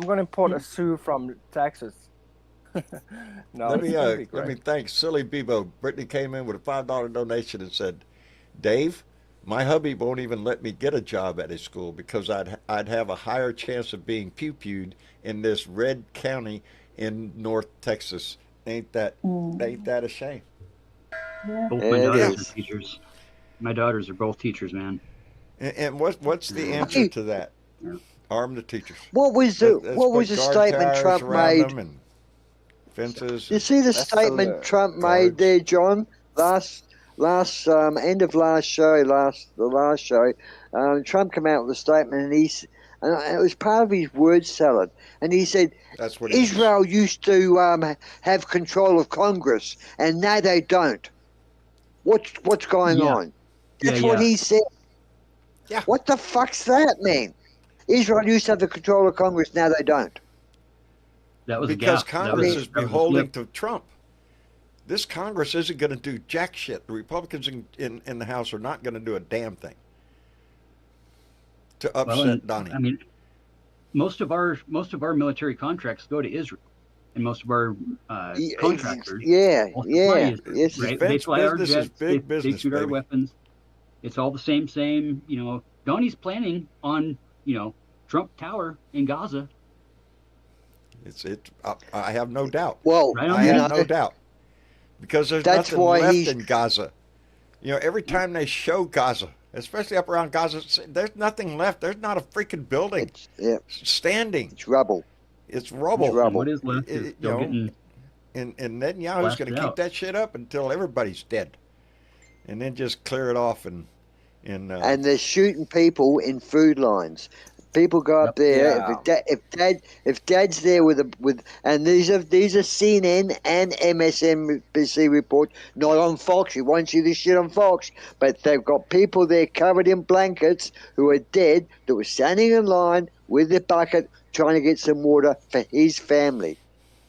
gonna import a Sioux from Texas. No, let me thank Silly Bebo. Brittany came in with a $5 donation and said, Dave, My hubby won't even let me get a job at his school because I'd have a higher chance of being pew-pewed in this red county in North Texas. Ain't that a shame? Yeah. Both my It daughters Yeah. are is. teachers. My daughters are both teachers, man. And what's the answer Hey, to that? Yeah. Arm the teachers. what was Put the guard statement towers Trump around made? them and fences You and see the That's statement Trump made guards. there, John? Last end of last show, the last show, Trump came out with a statement, and and it was part of his word salad, and he said That's what he was. Israel used to have control of Congress, and now they don't. What's going Yeah, on? yeah, That's what yeah. he said. Yeah. What the fuck's that mean? Israel used to have the control of Congress, now they don't. That was a Because gaffe. That Congress was is that was a beholden slip. to Trump. This Congress isn't going to do jack shit. The Republicans in the House are not going to do a damn thing to Well, upset and Donnie. I mean, most of our military contracts go to Israel, and most of our contractors, Yeah, all supply yeah, Israel, yes. right? They Defense fly our business is jets, big they business, shoot our baby. weapons. It's all the same. Donnie's planning on Trump Tower in Gaza, I have no doubt. Well, right on I the have beach. no doubt because there's that's nothing why left he's in Gaza. Every time they show Gaza, especially up around Gaza, there's nothing left. There's not a freaking building standing. it's rubble. It's It's rubble. And rubble. what is left is You still know, getting and Netanyahu's going blasted to keep out. that shit up until everybody's dead, and then just clear it off and And they're shooting people in food lines. People go up Yep. there. Yeah. If dad's there and these are CNN and MSNBC reports, not on Fox. You won't see this shit on Fox. But they've got people there covered in blankets who are dead that were standing in line with their bucket trying to get some water for his family.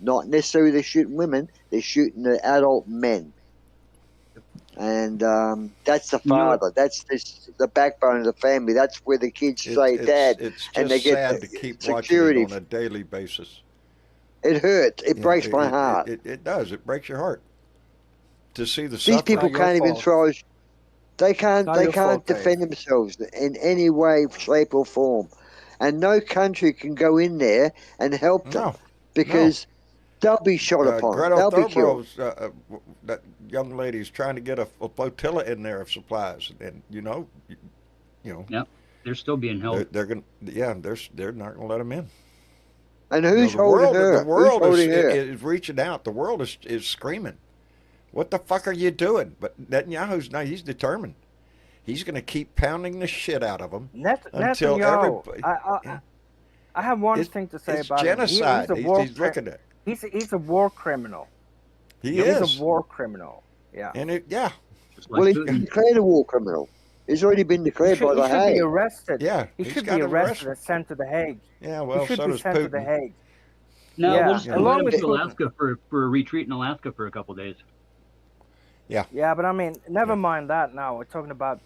Not necessarily they're shooting women. They're shooting the adult men. And that's the You know what- father. That's the backbone of the family. That's where the kids say dad, it's and they just get sad the to keep security. watching it on a daily basis. It hurts. It breaks my heart. It does. It breaks your heart to see the These suffering. people Not your can't even fault. throw. They Not your can't fault, defend themselves in any way, shape, or form, and no country can go in there and help them No, because they'll be shot upon. Greta They'll be killed. Thurbrow's that young lady's trying to get a flotilla in there of supplies, and Yep, they're still being held. they're not gonna let them in. And who's the holding world, her? the world Who's holding her? is reaching out. The world is screaming. What the fuck are you doing? But Netanyahu's now he's determined. He's going to keep pounding the shit out of them until Netanyahu, everybody. I have one It's- thing to say it's about genocide. him. He's looking at. He's a war criminal. He He's is. a war criminal. Yeah. And Just like Well, he's Putin. been declared a war criminal. He's already been He declared should, by he the should be Hague. arrested. yeah, He he's should got be an arrested arrest. and sent to the Hague. Yeah, He well, should so be does sent to the Putin. Hague. No, Yeah, we'll just along let him with to Putin. Alaska for a retreat in Alaska for a couple of days. Yeah, but I mean, never Yeah. mind that. Now we're talking about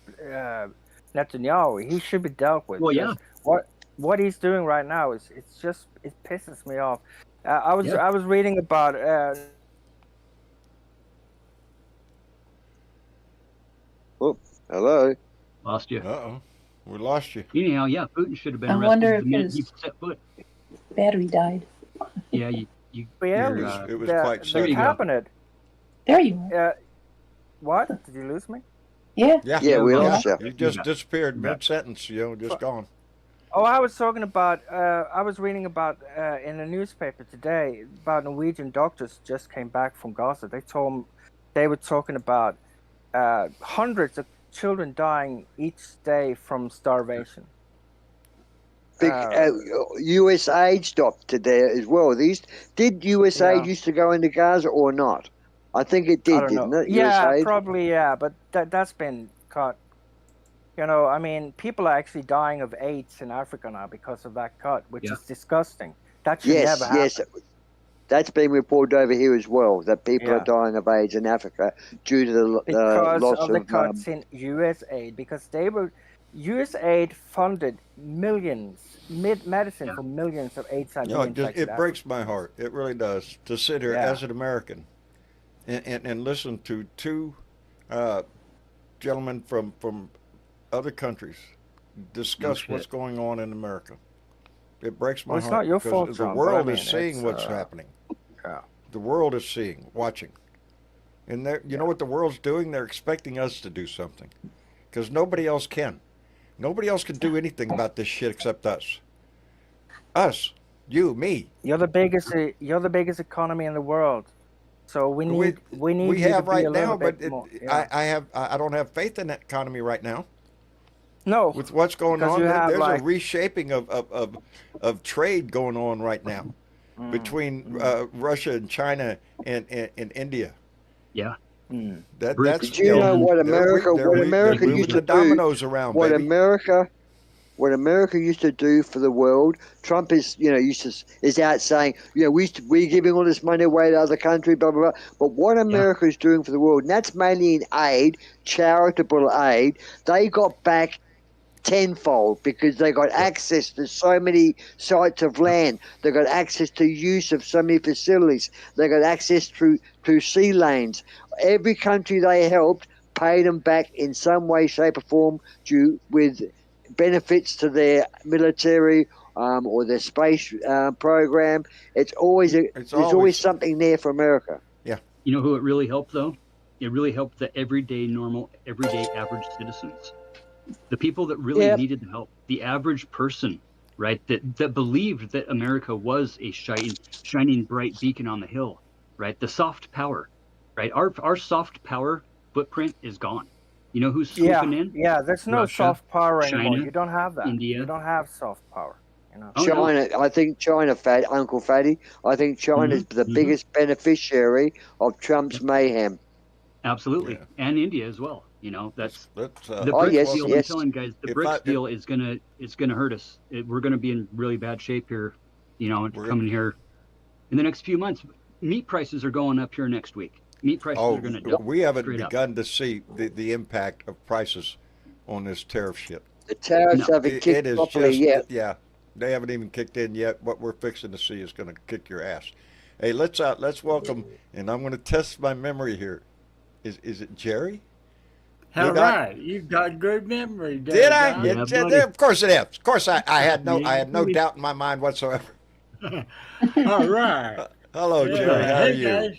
Netanyahu. He should be dealt with. Well, yeah. because what he's doing right now it pisses me off. I was reading about Oh, hello. Lost you. Uh-oh, we lost you. Anyhow, yeah, Putin should have been I arrested wonder the if minute his- he set foot. Battery died. Yeah, yeah, you're, It was the, quite the sudden. you go. cabinet. There you are. What? Did you lose me? Yeah. Yeah, Yeah, we well, lost you. You just Yeah. disappeared Yeah. mid-sentence. Just gone. Oh, I was talking about. I was reading about in the newspaper today about Norwegian doctors just came back from Gaza. They were talking about hundreds of children dying each day from starvation. Big USAID stopped today as well. Did USAID Yeah. used to go into Gaza or not? I think it I did, don't didn't know. it? Yeah, USAID? probably. Yeah, but that's been cut. I mean, people are actually dying of AIDS in Africa now because of that cut, which Yeah. is disgusting. That should Yes, never yes. happen. That's been reported over here as well, that people Yeah. are dying of AIDS in Africa due to the Because loss of the of cuts in USAID, because USAID funded millions, medicine Yeah. for millions of AIDS It infected breaks my heart. It really does to sit here Yeah. as an American and listen to two gentlemen from other countries discuss No what's shit. going on in America. It breaks my Well, it's heart not your because fault, the John, world but I is mean, seeing it's, what's happening. yeah. The world is seeing, watching. And you know what the world's doing? They're expecting us to do something because nobody else can. Nobody else can do anything about this shit except us. Us, you, me. You're the biggest. You're the biggest economy in the world. So we We need we you to have be right a little now, but bit more. Yeah. I don't have faith in that economy right now. No, With what's going because on, you have there's like a reshaping of trade going on right now mm, between Russia and China and India. Yeah. mm. That's Did you know And what they're America moving used the to do? dominoes around, What baby. America used to do for the world. Trump is, is out saying, we're giving all this money away to other countries, blah blah blah. But what yeah. America is doing for the world, and that's mainly in aid, charitable aid, they got back tenfold because they got Yep. access to so many sites of land. They got access to use of so many facilities. They got access to sea lanes. Every country they helped paid them back in some way, shape, or form with benefits to their military or their space program. It's always It's there's always always something there for America. You know who it really helped though? It really helped the everyday average citizens. The people that really Yep. needed the help, the average person, right? That believed that America was a shining bright beacon on the hill, right? The soft power, right? Our soft power footprint is gone. You know who's swooping in? Yeah. There's no Russia, soft power anymore. China, You don't have that. You India. don't have soft power. Oh no. China, I think China, Uncle Fatty, I think China's the Mm-hmm. biggest beneficiary of Trump's mayhem. Absolutely, Yeah. and India as well. You know, that's let's the Oh, BRICS yes, deal. I'm yes. telling guys, the If BRICS deal is gonna hurt us. We're gonna be in really bad shape here. You know, We're coming here in the next few months. Meat prices are going up here next week. Meat prices are going to double. we haven't straight up. begun to see the impact of prices on this tariff shit. The tariffs No. haven't It kicked is properly just yet. yeah, they haven't even kicked in yet. What we're fixing to see is going to kick your ass. Hey, let's welcome, and I'm going to test my memory here. Is it Jerry? All got- right, you've got good memory. Did I? Don. Yeah, Yeah, buddy. of course it is. Of course I had no Yeah. doubt in my mind whatsoever. All right. Hello, Yeah. Jerry. How are Hey you? guys.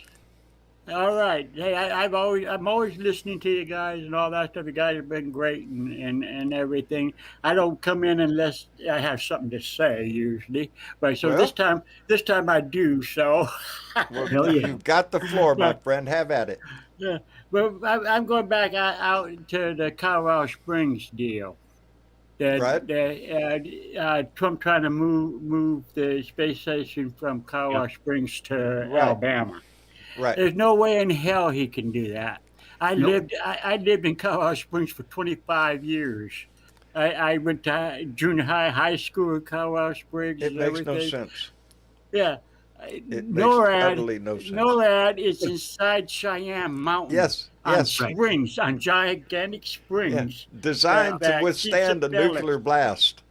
All right. Hey, I'm always listening to you guys and all that stuff. You guys have been great and everything. I don't come in unless I have something to say usually, but so Well- this time I do. So Well, Hell yeah. you've got the floor, my friend. Have at it. yeah. But I'm going back out to the Colorado Springs deal. Right. Trump trying to move the space station from Colorado Springs to Right. Alabama. Right. There's no way in hell he can do that. I Nope. lived in Colorado Springs for 25 years. I went to junior high school in Colorado Springs. It and makes no everything. sense. Yeah. It makes NORAD, utterly no sense. NORAD is inside Cheyenne Mountain. Yes. On Yes. springs, on gigantic Yeah. springs. Designed to that withstand a keeps it valid. nuclear blast.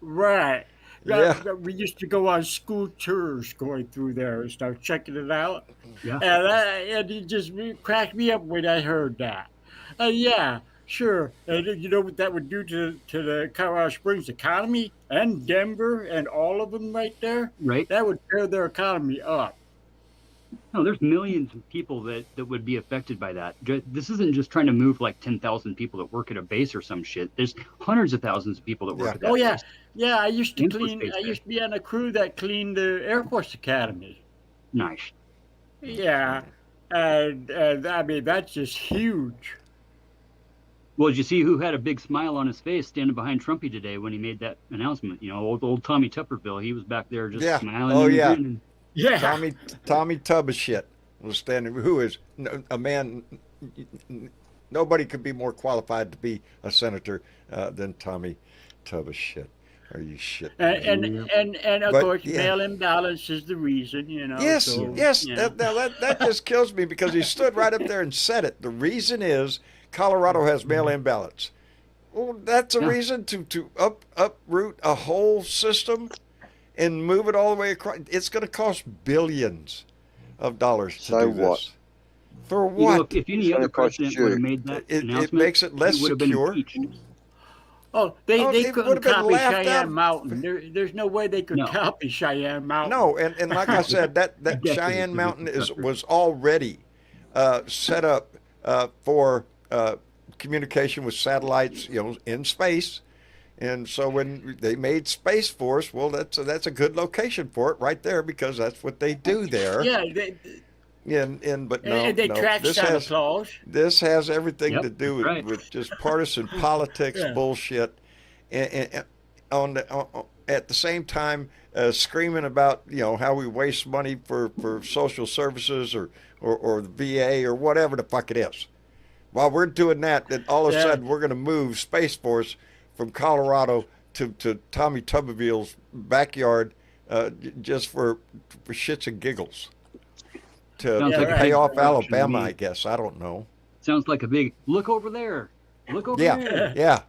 Right. Yeah. We used to go on school tours going through there and start checking it out. Yeah. And it just cracked me up when I heard that. Yeah, sure. And you know what that would do to the Colorado Springs economy and Denver and all of them right there? Right. That would tear their economy up. No, there's millions of people that would be affected by that. This isn't just trying to move like 10,000 people that work at a base or some shit. There's hundreds of thousands of people that work Yeah. at that Oh yeah, base. yeah. I used to Info clean. space I there. used to be on a crew that cleaned the Air Force Academy. Nice. Yeah, and I mean that's just huge. Well, did you see who had a big smile on his face standing behind Trumpy today when he made that announcement? You know, old Tommy Tupperville. He was back there just Yeah. smiling. Oh, and yeah. grinning. Yeah. Tommy Tub of shit was standing. Who is a man? Nobody could be more qualified to be a senator than Tommy Tub of shit. Are you shit? And of But, course, yeah. mail imbalance is the reason, you know. Yes, so, yes. yeah. That just kills me because he stood right up there and said it. The reason is Colorado has mail-in ballots. Well, that's a Yeah. reason to uproot a whole system and move it all the way across. It's going to cost billions of dollars to So do what? this. For You know, what? if any It's other gonna cost president you. would have made that It announcement, makes it less he would have been secure. impeached. Oh, they it couldn't would've been copy laughed out. Cheyenne Mountain. There's no way they could No. copy Cheyenne Mountain. No, and like I said, that Decades Cheyenne of Mountain infrastructure. was already set up for communication with satellites, in space. And so when they made Space Force, well, that's a good location for it right there, because that's what they do there. Yeah, But no, and they track Santa Claus. This has everything Yep, to do that's right. with just partisan politics Yeah. bullshit, and at the same time screaming about how we waste money for social services or the VA or whatever the fuck it is. While we're doing that, then all of a Yeah. sudden we're going to move Space Force from Colorado to Tommy Tuberville's backyard just for shits and giggles. To Sounds like a pay big off production to Alabama, me. I guess. I don't know. Sounds like a big look over there. Look over Yeah, there. yeah.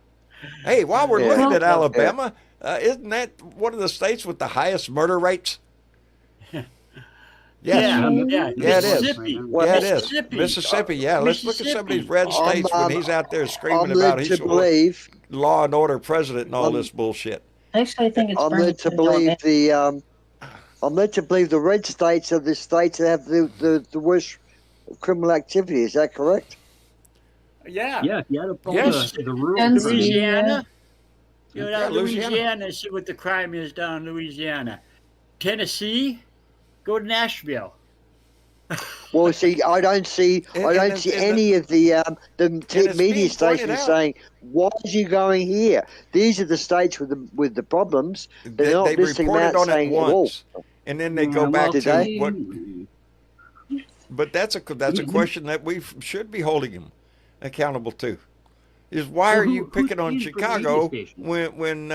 Hey, while we're Yeah. looking at Yeah. Alabama, isn't that one of the states with the highest murder rates? Yes. Yeah, Yeah, it is. Mississippi. Well, Yeah, it is. Mississippi. Mississippi, yeah. Let's look at some of these Mississippi. red states when he's out there screaming I'm about led he's to believe. law and order president and all I'm- this bullshit. Actually, I think it's I'm led to Burlington, believe Alabama. I'm led to believe the red states are the states that have the worst criminal activity. Is that correct? Yeah. Yeah, you had to follow Yes. the rural. Tennessee. Louisiana. You know, Yeah, Louisiana. Louisiana, see what the crime is down in Louisiana. Tennessee, go to Nashville. Well, see, I don't see And any of the it's media being pointed stations out. saying, "Why is you going here?" These are the states with the problems. They're not They listing them reported out on it saying, "Whoa." once, and then they go back did to they? what. But that's a question that we should be holding him accountable to. Is why So are you who's picking on paying for the Chicago media stations? when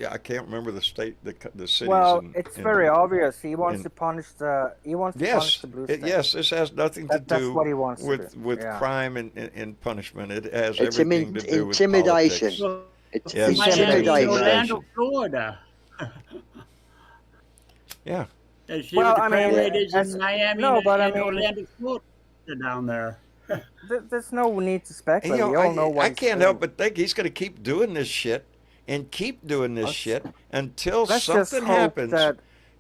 I can't remember the state, the cities. Well, it's very obvious. He wants and- to punish the. He wants to punish Yes, the blue states. yes. This has nothing to That's do what he wants to with do. Yeah. crime and punishment. It has It's everything to do with intimidation. politics. Well, It's Yes. Miami, intimidation. Orlando, Florida. Yeah. And see Well, what the I crime mean, rate is that's- in Miami no, but I and mean- Orlando, Florida down there. There's no need to And, speculate. We all know what I he's can't doing. help but think he's going to keep doing this shit and keep doing this shit until Let's just something hope happens that-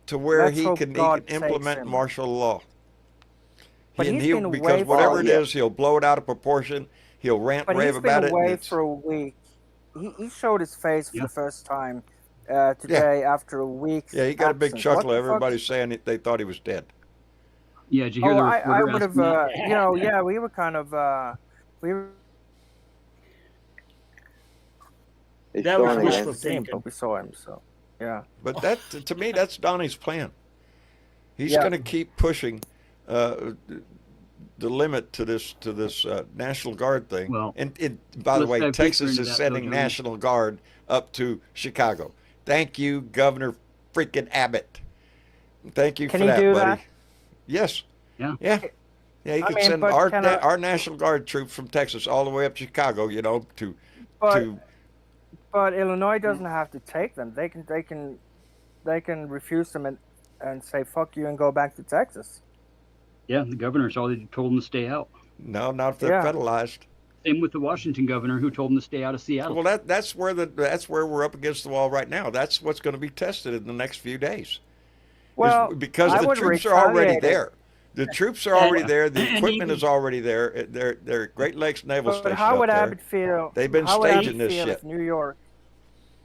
to where let's he hope can God takes implement him. martial law. But he's been Because away whatever for- it is, he'll blow it out of proportion. He'll rant But rave he's about been it. away and for a week. He showed his face for Yeah. the first time today after a week. yeah, he got a big chuckle. Everybody's saying they thought he was dead. Yeah, did you hear Oh, the I reporter would have. asking that? Yeah, we were kind of. We were It's That was gone wishful again. to see him, thinking. but we saw him. So yeah. But that, to me, that's Donnie's plan. He's Yeah. going to keep pushing the limit to this National Guard thing. Well, and by the let's way, dive Texas deeper into is that, sending though, Johnny. National Guard up to Chicago. Thank you, Governor freaking Abbott. Thank you Can for he that, do buddy. that? Yes. Yeah. Yeah. Yeah, he I can mean, send but can I- our National Guard troops from Texas all the way up to Chicago, to But but Illinois doesn't have to take them. They can refuse them and say fuck you and go back to Texas. Yeah, the governor's already told them to stay out. no, not if they're Yeah. federalized. Same with the Washington governor who told them to stay out of Seattle. Well, that's where we're up against the wall right now. That's what's going to be tested in the next few days. Well, Because I the would troops are already retaliate. there. The troops are already And- there. The and equipment even- is already there. They're Great Lakes Naval But Station how up would there. Abbott feel? They've been how would Abbott staging this feel shit. if New York.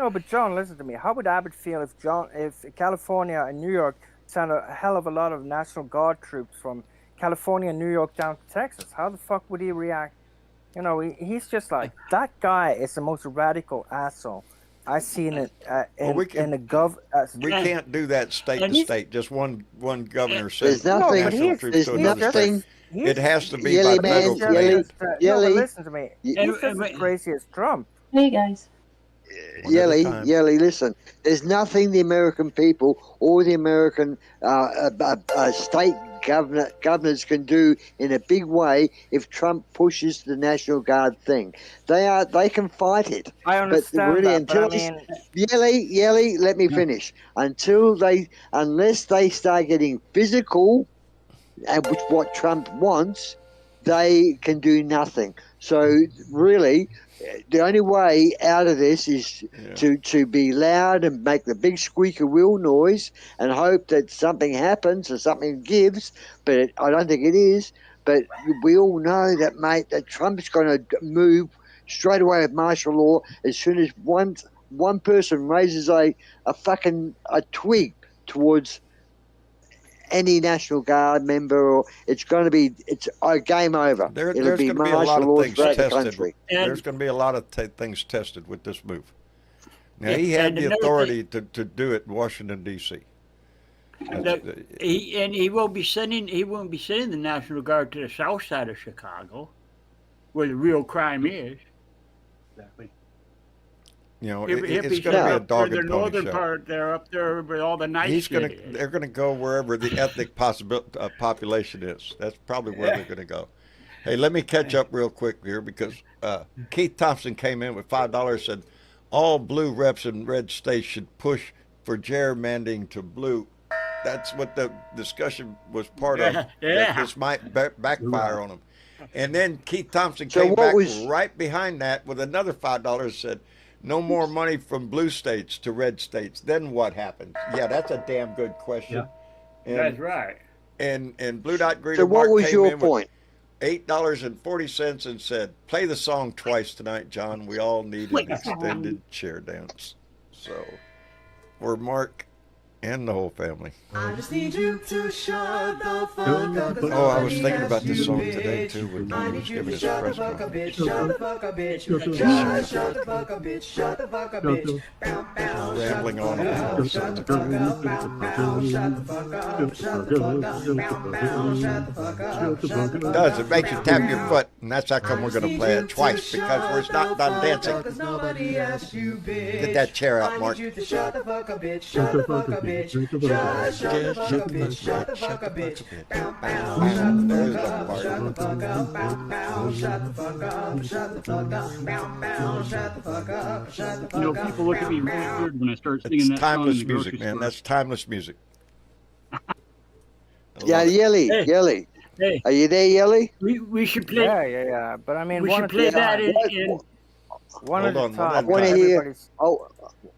No, but John, listen to me. How would Abbott feel if California and New York sent a hell of a lot of National Guard troops from California and New York down to Texas? How the fuck would he react? He's just like, that guy is the most radical asshole I've seen it in the We can't do that state and to he's- state. Just one governor There's says nothing. but national he's- troops There's to another nothing. state. It has to be by Yelly the man, federal Yelly. command. No, Yelly. but listen to me. He's And- just and- as crazy as Trump. Hey guys. One at a Yelly, time. Yelly, listen. There's nothing the American people or the American state governors can do in a big way if Trump pushes the National Guard thing. They can fight it. I understand really, that, but I until mean, Yelly, let me finish. Unless they start getting physical, and which what Trump wants, they can do nothing. So really, the only way out of this is to be loud and make the big squeaker wheel noise and hope that something happens or something gives. But I don't think it is. But we all know that, mate, that Trump's going to move straight away with martial law as soon as one person raises a twig towards any National Guard member, or it's a game over. There's It'll be going to be a lot martial of law things throughout the tested. country. There's going to be a lot of things tested with this move. Now, Yeah, he had and the another authority to do it in Washington, D.C. He won't be sending the National Guard to the south side of Chicago, where the real crime is. Exactly. You know, He'll it's be going to be a up dog there, and the pony northern show. part. They're up there where all the nice shit is. They're going to go wherever the ethnic population is. That's probably where they're going to go. Hey, let me catch up real quick here because Keith Thompson came in with $5, said all blue reps in red states should push for gerrymandering to blue. That's what the discussion was part of. That this might backfire on them. And then Keith Thompson came back right behind that with another $5, said no more money from blue states to red states. Then what happens? Yeah, that's a damn good question. Yeah. That's right. And Blue Dot Greeter So what Mark was came your in point? with $8.40 and said, play the song twice tonight, John. We all need an extended chair dance. So, for Mark and the whole family. I just need you to shut the fuck up. Oh, I was thinking about this song today, too, when Donnie was giving his press conference. Shut the fuck up, bitch. Shut the fuck up, bitch. Shut the fuck up, bitch. Rambling on about Shut the fuck up. Shut the fuck up. Shut the fuck up. Shut the fuck up. It does. It makes you tap your foot, and that's how come we're going to play it twice, because we're not done dancing. Get that chair out, Mark. Shut the fuck up, bitch. Shut the fuck up, bitch. Shut the fuck up, bitch. Shut the fuck up, bitch. There's the part. Shut the fuck up. Shut the fuck up. Shut the fuck up. Shut the fuck up. Shut the fuck up. You know, people look at me really weird when I start singing It's that song in timeless the music, grocery man. store. That's timeless music. Yeah, Yelly, Hey. Yelly. Hey, Are you there, Yelly? we should play. Yeah. But I mean, We one should at play a time. that in One at Hold a on, time. one at a time. Everybody's-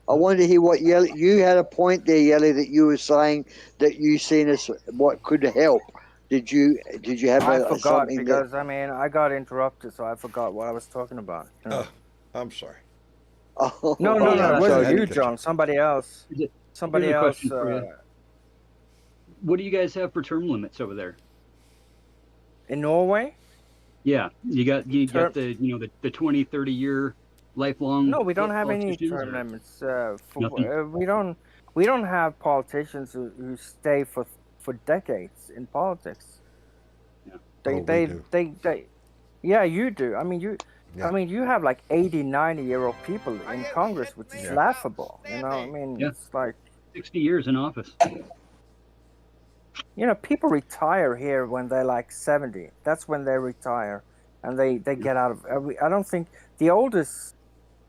I wanted to hear what Yelly. You had a point there, Yelly, that you were saying that you seen as what could help. Did you have I forgot something because I mean I got interrupted, so I forgot what I was talking about. I'm sorry. that? Oh, No, yeah, it I'm wasn't sorry. you, John. Somebody else. Is it- Somebody Here's a else. question for you. What do you guys have for term limits over there? In Norway? Yeah, you got Term- the 20, 30 year lifelong. No, we don't have any politicians, term or- limits. Nothing? We don't have politicians who stay for decades in politics. Yeah. They Oh, we they yeah, you do. I mean Yeah. you have like 80, 90-year-old people in Congress, which is Yeah. laughable. You know, I mean, Yeah. it's like 60 years in office. people retire here when they're like 70. That's when they retire, and they get out of. I don't think the oldest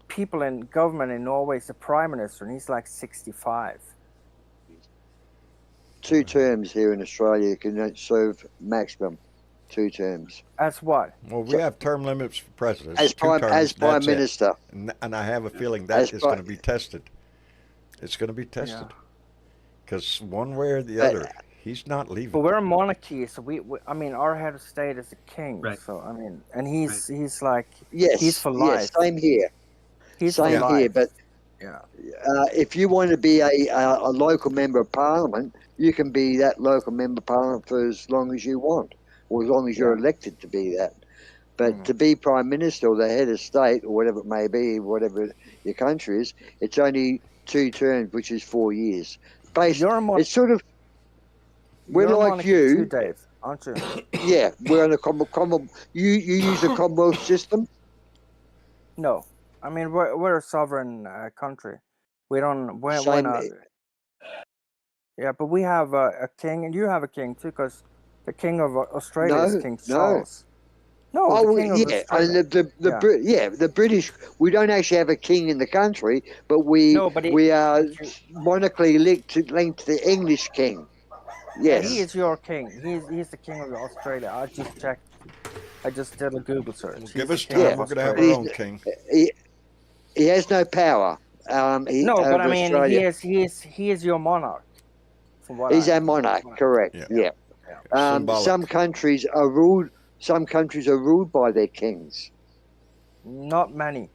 people in government in Norway is the prime minister, and he's like 65. 2 terms here in Australia. You can serve maximum 2 terms That's what. Well, we have term limits for presidents. as 2 prime terms, prime that's it. minister. And I have a feeling that As is pri- going to be tested. It's going to be tested. Because one way or the But- other, he's not leaving. But we're a monarchy, so we I mean, our head of state is a king. Right. So I mean, and he's like Yes, he's for yes, life. same here. He's Same for life. here, but Yeah. if you want to be a local member of parliament, you can be that local member of parliament for as long as you want, or as long as you're elected to be that. But to be prime minister or the head of state or whatever it may be, whatever your country is, it's only 2 terms, which is 4 years. You're a It's sort of we're you're a like monarchy you. too, Dave, aren't you? Yeah, we're on a common. You use a Commonwealth system. No, I mean we're a sovereign country. We don't. We're Same. not. Yeah, but we have a king, and you have a king too, because the king of Australia No, is King no. Charles. No, Oh, the king of yeah, Australia. and the British. We don't actually have a king in the country, but we No, but we are monarchically linked to the English king. Yeah, Yes, he is your king. He's the king of Australia. I just checked. I just did a Google search. Well, He's give the us king time. of We're going to have Australia. our own king. He has no power. No, but Over I mean, Australia. he is your monarch. From what He's I our monarch, correct? Yeah. Yeah. Symbolic. Some countries are ruled. Some countries are ruled by their kings. Not many.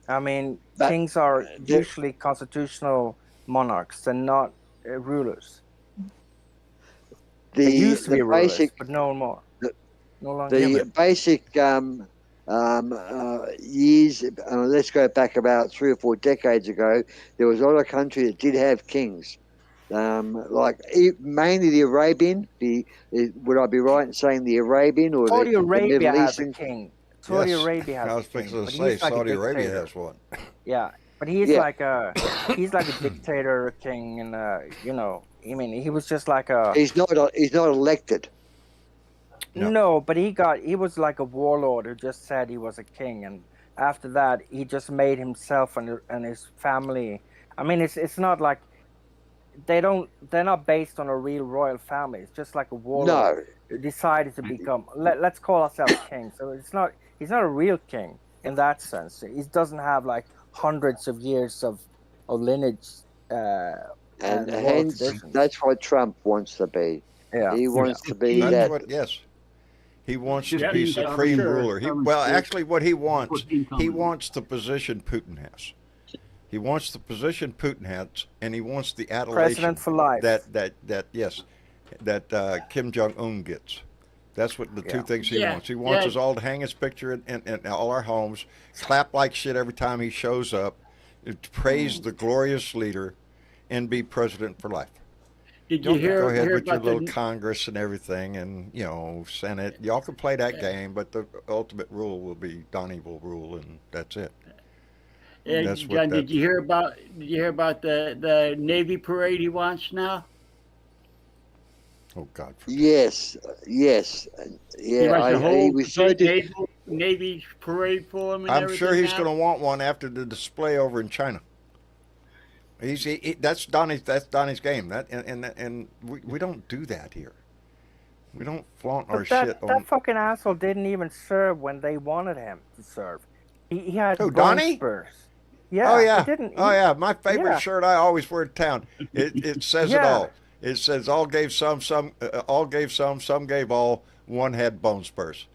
I mean, But kings are the usually constitutional monarchs. They're not rulers. They used to be rulers, basic but no more. the- No longer. the basic years. Let's go back about 3 or 4 decades ago. There was a lot of countries that did have kings. Mainly the Arabian. Would I be right in saying the Arabian or Saudi the Arabia Middle has a Eastern? king. Saudi Yes. Arabia has I a was king, fixing to but say he's like Saudi a Arabia dictator. has one. Yeah, but he's Yeah. like a dictator king, and you know, I mean, he was just like a He's not elected. No. no, but he was like a warlord who just said he was a king, and after that he just made himself and his family. I mean, it's not like they're not based on a real royal family. It's just like a warlord No. who decided to become. Let's call ourselves king. So he's not a real king in that sense. He doesn't have like hundreds of years of lineage. And royal hence, traditions. that's what Trump wants to be. Yeah. He wants to be That's that. what. Yes. He wants Just to be being supreme sure. ruler. Common Well, spirit. actually, what he wants, 14 he common. wants the position Putin has. He wants the position Putin has, and he wants the adulation President for life. that Kim Jong Un gets. That's what the two Yeah. things he Yeah. wants. He wants Yeah. us all to hang his picture in all our homes, clap like shit every time he shows up, praise the glorious leader, and be president for life. Did you Go ahead hear with your about little the Congress and everything, and Senate. Y'all can play that game, but the ultimate rule will be Donnie will rule, and that's it. That's what John? that- Did you hear about the Navy parade he wants now? Oh God! forbid. Yes. He wants the He whole was so. Navy parade for him. And I'm sure everything he's now? going to want one after the display over in China. That's Donnie's game. And we don't do that here. We don't flaunt our But that, shit on. that fucking asshole didn't even serve when they wanted him to serve. He had Who, bone Donnie? spurs. Yeah. Oh yeah. He didn't. Oh yeah. My favorite yeah. shirt I always wear in town. It says it Yeah. all. It says all gave some gave all. One had bone spurs.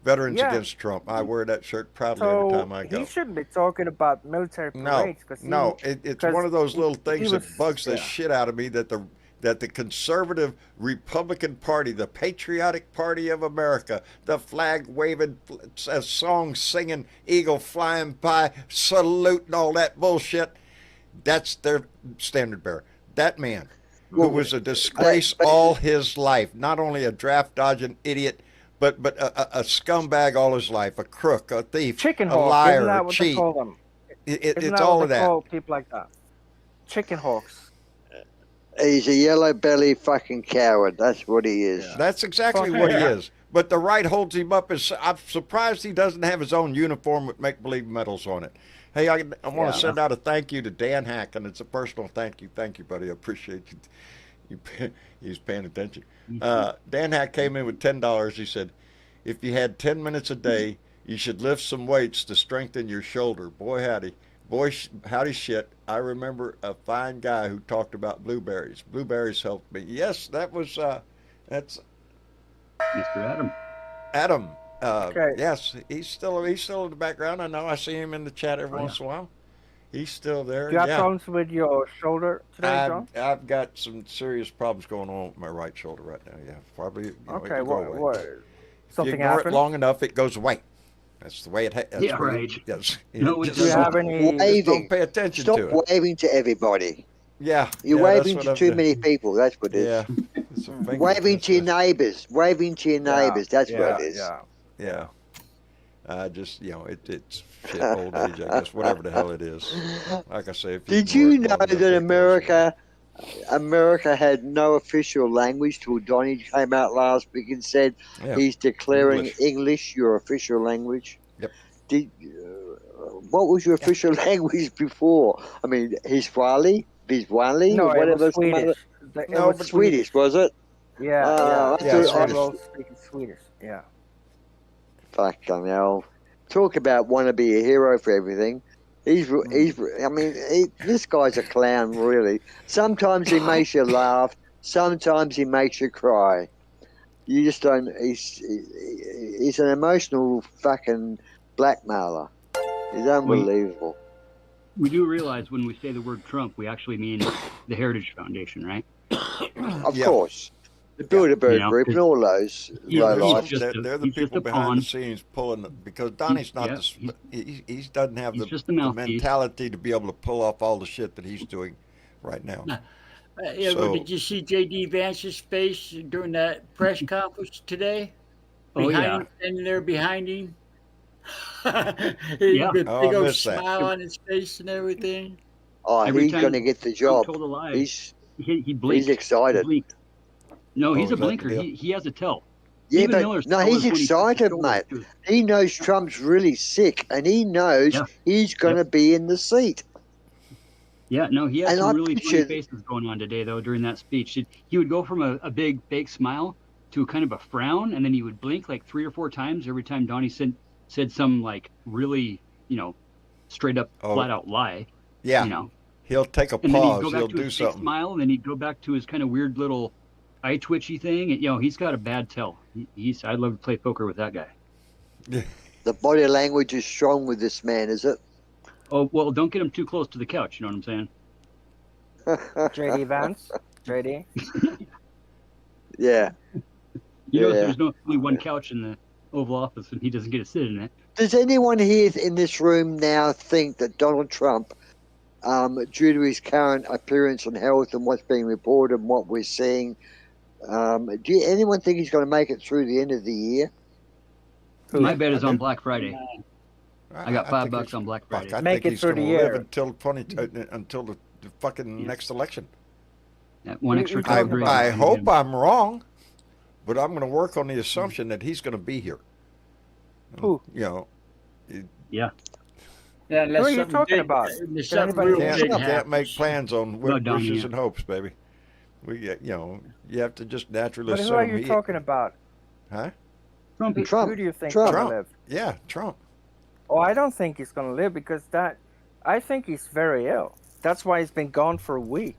Veterans Yeah. against Trump. I wear that shirt proudly every So time I go. he shouldn't be talking about military parades. It's one of those little things that bugs the yeah. shit out of me that the conservative Republican Party, the patriotic party of America, the flag waving, song singing, eagle flying by, salute and all that bullshit, that's their standard bearer. That man, who was a disgrace all his life, not only a draft dodging idiot, but a scumbag all his life, a crook, a thief, Chicken a hawk. liar, Isn't that a what cheat. they call them? Isn't It's that all what of they that. call people like that? Chicken hawks. He's a yellow belly fucking coward. That's what he is. That's exactly Fuck what he yeah. is. But the right holds him up. I'm surprised he doesn't have his own uniform with make-believe medals on it. Hey, I want to send out a thank you to Dan Hack, and it's a personal thank you. Thank you, buddy. I appreciate you. He's paying attention. Dan Hack came in with $10. He said, if you had 10 minutes a day, you should lift some weights to strengthen your shoulder. Boy, howdy. Howdy shit. I remember a fine guy who talked about blueberries. Blueberries helped me. Yes, that's Mr. Adam. Adam. Okay. Yes, he's still in the background. I know. I see him in the chat every once in a while. He's still there. Do you have yeah. problems with your shoulder today, John? I've got some serious problems going on with my right shoulder right now. Yeah, probably. It Okay. can go away. What? If you Something ignore happened? it long enough, it goes away. That's the way it. Yeah, right. Yes. No, it Just Do you doesn't. have any? Waving. don't pay attention Stop to it. waving to everybody. Yeah. You're yeah, that's waving what to I'm too doing. many people. That's what it is. Yeah. It's a finger. Waving That's to your what- neighbours. Waving to your neighbours. That's what it is. Yeah. Yeah. Just it's shit, old age, I guess, whatever the hell it is. Like I say, if Did ignore you it know long enough, that it goes America had no official language till Donnie came out last week and said away. Yeah. he's declaring English. English your official language? Yep. What was your official language before? I mean, Hiswali, No, whatever. it was some other- Swedish. It No, was but Swedish, was it? Yeah. Yeah, yeah. Swedish. All those speaking Swedish. Yeah. Fucking hell. Talk about want to be a hero for everything. He's. I mean, this guy's a clown, really. Sometimes he makes you laugh. Sometimes he makes you cry. You just don't. He's an emotional fucking blackmailer. He's unbelievable. We do realize when we say the word Trump, we actually mean the Heritage Foundation, right? Of Yeah. course. The Bilderberg You know, Group and all those Yeah, lowlifes. just a- They're the he's just people a behind pawn. the scenes pulling because Donnie's not yeah, he doesn't have he's the, just the the mouthpiece. mentality to be able to pull off all the shit that he's doing right now. Yeah, well, So did you see J.D. Vance's face during that press conference today? Oh, Behind yeah. him, standing there behind him. Yeah. With Oh, big I old missed that. smile on his face and everything. Oh, Every he's going to time get the Trump job. told a lie, He's he blinked. he's excited. He blinked. No, Oh, he's a is that the blinker. deal? He has a tell. Yeah, Stephen but Miller's no, tell he's is when he puts his excited, shoulders mate. to his- He knows Trump's really sick, and he knows Yeah. he's going to be in the seat. Yeah, no, he had And some I really funny picture, faces going on today, though, during that speech. He would go from a big fake smile to kind of a frown, and then he would blink like 3 or 4 times every time Donnie said some like really, straight up, Oh, flat out lie, yeah, you know. he'll take a And then he'd pause. go He'll back to do his fake something. smile, and then he'd go back to his kind of weird little eye twitchy thing. And, he's got a bad tell. I'd love to play poker with that guy. the body language is strong with this man, is it? Oh, well, don't get him too close to the couch. You know what I'm saying? JD Vance. JD. Yeah. You know, Yeah. there's only one couch in the Oval Office, and he doesn't get to sit in it. Does anyone here in this room now think that Donald Trump, due to his current appearance and health and what's being reported and what we're seeing, anyone think he's going to make it through the end of the year? My bet is I on do. Black Friday. I got $5 think on Black Friday. I Make think it he's through going the to live year. until the fucking Yeah. next election. That one We- extra we time talked break. about I it. hope I'm wrong, but I'm going to work on the assumption that he's going to be here. Who? You know, Yeah. Yeah, Who are you talking about? Unless Can something anybody real hear big can't make happens. plans on No, Donnie, wishes yeah. and hopes, baby. You have to just naturally But who assume. are you talking about? Huh? Trumpy. Who do you think Trump. gonna live? Yeah, Trump. Oh, I don't think he's gonna live because I think he's very ill. That's why he's been gone for a week.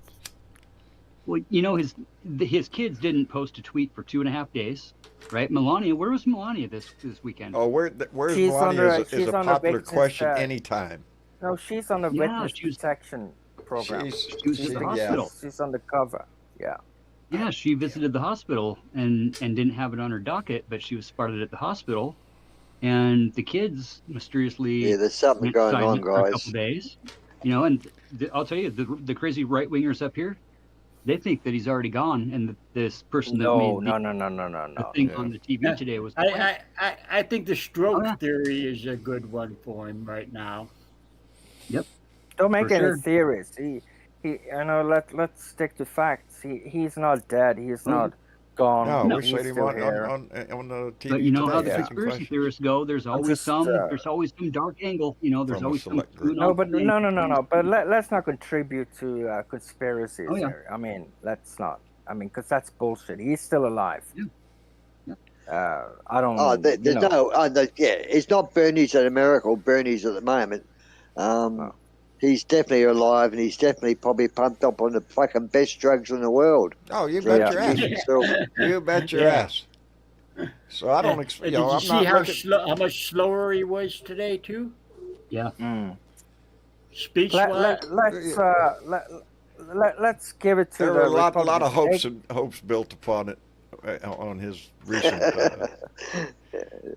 Well, his kids didn't post a tweet for 2.5 days, right? Melania, where was Melania this weekend? Oh, where's She's Melania under- is she's a under popular witness, question uh, anytime. No, she's on the Yeah, witness she was- protection program. She was at the yeah. hospital. She's undercover. Yeah. Yeah, she visited the hospital and didn't have it on her docket, but she was spotted at the hospital. And the kids mysteriously Yeah, there's something went going on, silent for a guys. couple days. And I'll tell you, the crazy right wingers up here, they think that he's already gone, and this person that No, made no, the, no, no, no, no, the no. thing Yeah. on the TV today was the plan. I think the stroke Oh, yeah. theory is a good one for him right now. Don't make For any sure. theories. Let's stick to facts. He's not dead. He's not gone. No, we he's said him still on here. the TV But you know today. how the Yeah. asking conspiracy questions. theorists go. There's always just, there's always some dark angle. There's From a always some select group. No, but no. But let's not contribute to conspiracies Oh, yeah. here. I mean, let's not. I mean, because that's bullshit. He's still alive. Yeah. I don't. Oh, there's you know. it's not Bernie's in America or Bernie's at the moment. He's definitely alive, and he's definitely probably pumped up on the fucking best drugs in the world. Oh, you So bet Yeah. your he ass. keeps himself- You bet your Yeah. ass. So I don't expect. Did you I'm see not how looking. how much slower he was today too? Mm. Speech Let, wise. let's give it to There the were a lot of Republicans. hopes built upon it on his recent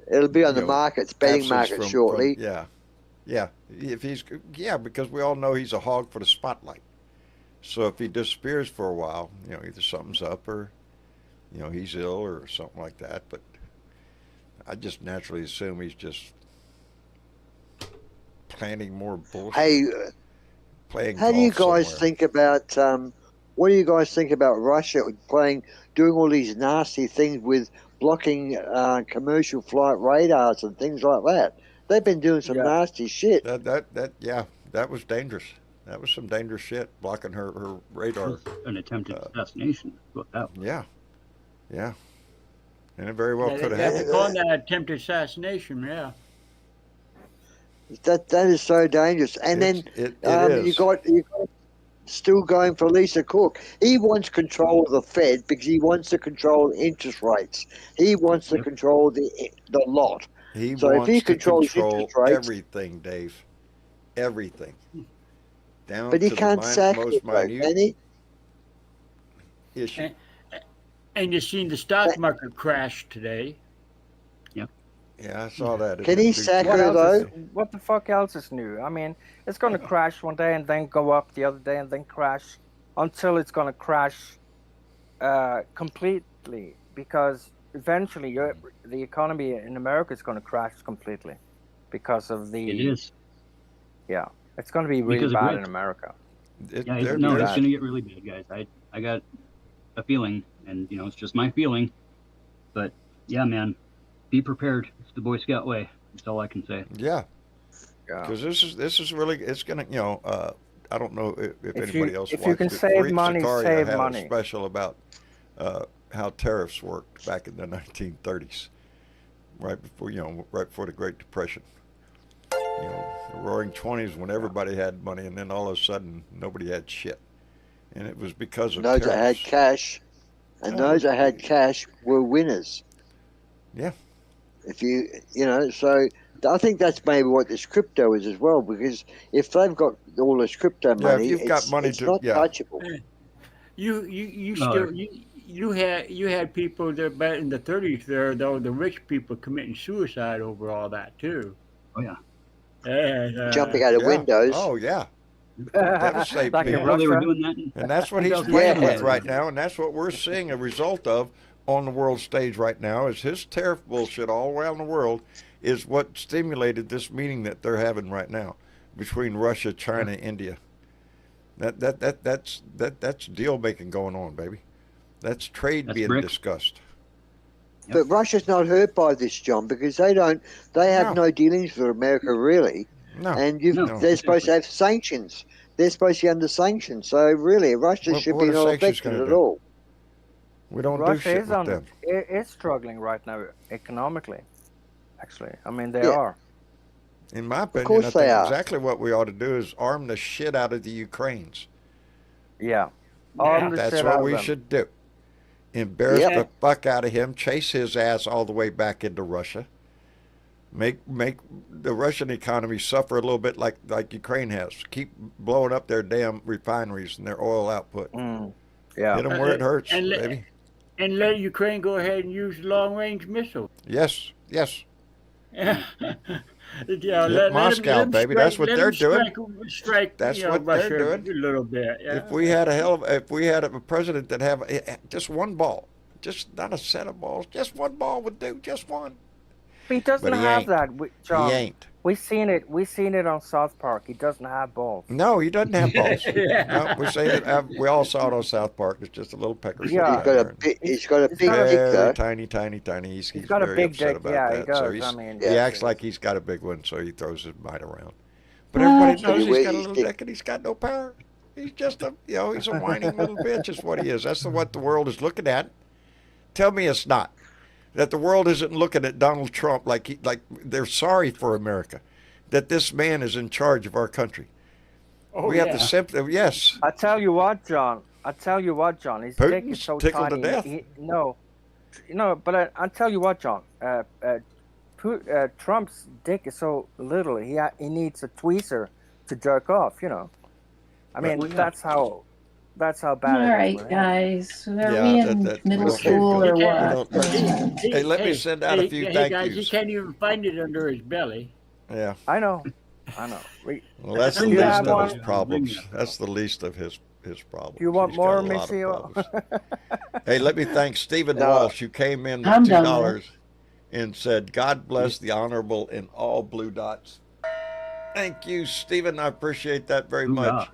It'll be on the know, markets, betting absence market from- shortly. yeah. If he's because we all know he's a hog for the spotlight. So if he disappears for a while, either something's up or he's ill or something like that. But I just naturally assume he's just planning more bullshit. Hey, playing. how do you golf guys somewhere. think about what do you guys think about Russia doing all these nasty things with blocking commercial flight radars and things like that? They've been doing some Yeah. nasty shit. That was dangerous. That was some dangerous shit, blocking her radar. An attempted assassination. What that was. Yeah. And it very well Yeah, could have they're happened. calling that attempted assassination. Yeah. That is so dangerous. And then It you is. got still going for Lisa Cook. He wants control of the Fed because he wants to control interest rates. He wants to control the lot. He So if he wants to controls control interest rates, everything, Dave. Everything. Down but he to can't the sack most it, though, minute can he? issue. And you've seen the stock market crash today. Yeah, I saw that. Can he sack What her, else though? is, what the fuck else is new? I mean, it's going to crash one day and then go up the other day and then crash until it's going to crash completely, because eventually the economy in America is going to crash completely because of the. It is. Yeah, it's going to be really Because of bad grit. in America. Yeah, it's They're going bad. to get really bad, guys. I got a feeling, and it's just my feeling. But yeah, man, be prepared. It's the Boy Scout way. That's all I can say. Yeah, Yeah. because this is really, it's gonna, I don't know if anybody else if watched you can it. save Fareed money, Zakaria save had money. a special about how tariffs worked back in the 1930s, right before the Great Depression. The Roaring '20s when everybody had money, and then all of a sudden nobody had shit, and it was because of Those that had tariffs. cash, and those that had cash were winners. Yeah. If so I think that's maybe what this crypto is as well, because if they've got all this crypto Yeah, money, if you've got money it's to- not yeah. touchable. You No, still you had people that back in the 30s there, though, the rich people committing suicide over all that too. Oh yeah. And, Jumping out of Yeah. windows. Oh yeah. Devastate Like in people. Well, they were Russia. doing that. And that's what he's 2007. playing with Yeah. right now, and that's what we're seeing a result of on the world stage right now. Is his tariff bullshit all around the world is what stimulated this meeting that they're having right now between Russia, China, India. That's deal making going on, baby. That's trade That's being BRICS. discussed. But Russia's not hurt by this, John, because they have no dealings with America really, No. and No, they're supposed to have sanctions. They're supposed to be under sanctions. So really, Russia What- should what be are not sanctions affected gonna at do? all. We don't do Russia shit is with them. is struggling right now economically. Actually, I mean they Yeah. are. In my opinion, course I they think are. exactly what we ought to do is arm the shit out of the Ukrainians. Yeah. Arm the That's shit what out of we them. should do. Embarrass Yep. the fuck out of him, chase his ass all the way back into Russia. Make the Russian economy suffer a little bit like Ukraine has. Keep blowing up their damn refineries and their oil output. Yeah. Hit them where it hurts, and let- baby. And let Ukraine go ahead and use long-range missiles. Yes, yes. Yeah, Hit Moscow, baby. That's what they're doing. Strike, That's what they're Russia doing. a little bit. Yeah. If we had a president that have just one ball, just not a set of balls, just one ball would do, just one. He doesn't But he have ain't. that, John. He ain't. We seen it on South Park. He doesn't have balls. No, he doesn't have balls. Yeah. No, we say that. We all saw it on South Park. It's just a little pecker. Yeah. He's got a big got a dick very though. tiny, tiny, tiny. He's got a very big upset dick. about Yeah, that. he does. So I mean, he yes, acts yes. like he's got a big one, so he throws his might around. But everybody But knows he he's got a wears little dick. dick and he's got no power. He's just he's a whining little bitch is what he is. That's what the world is looking at. Tell me it's not. That the world isn't looking at Donald Trump like they're sorry for America. That this man is in charge of our country. Oh, We have yeah. to simply, yes. I tell you what, John. His dick is Putin's so tickled to tiny. death. But I tell you what, John. Trump's dick is so little. He needs a tweezer to jerk off. I mean, Well, yeah. that's how All bad it is. right, with him. guys. Are Yeah, we in we middle don't- school we or don't- what? Hey, let me send out a few thank guys, yous. He can't even find it under his belly. Yeah. I know. Well, that's the Do you least have of one? his problems. That's the least of his problems. Do you want He's got more, a lot of Monsieur? problems. Hey, let me thank Stephen No. Walsh, who came in with I'm done $2 and said, "God bless the honorable in all blue dots." Thank you, Stephen. I appreciate that very much.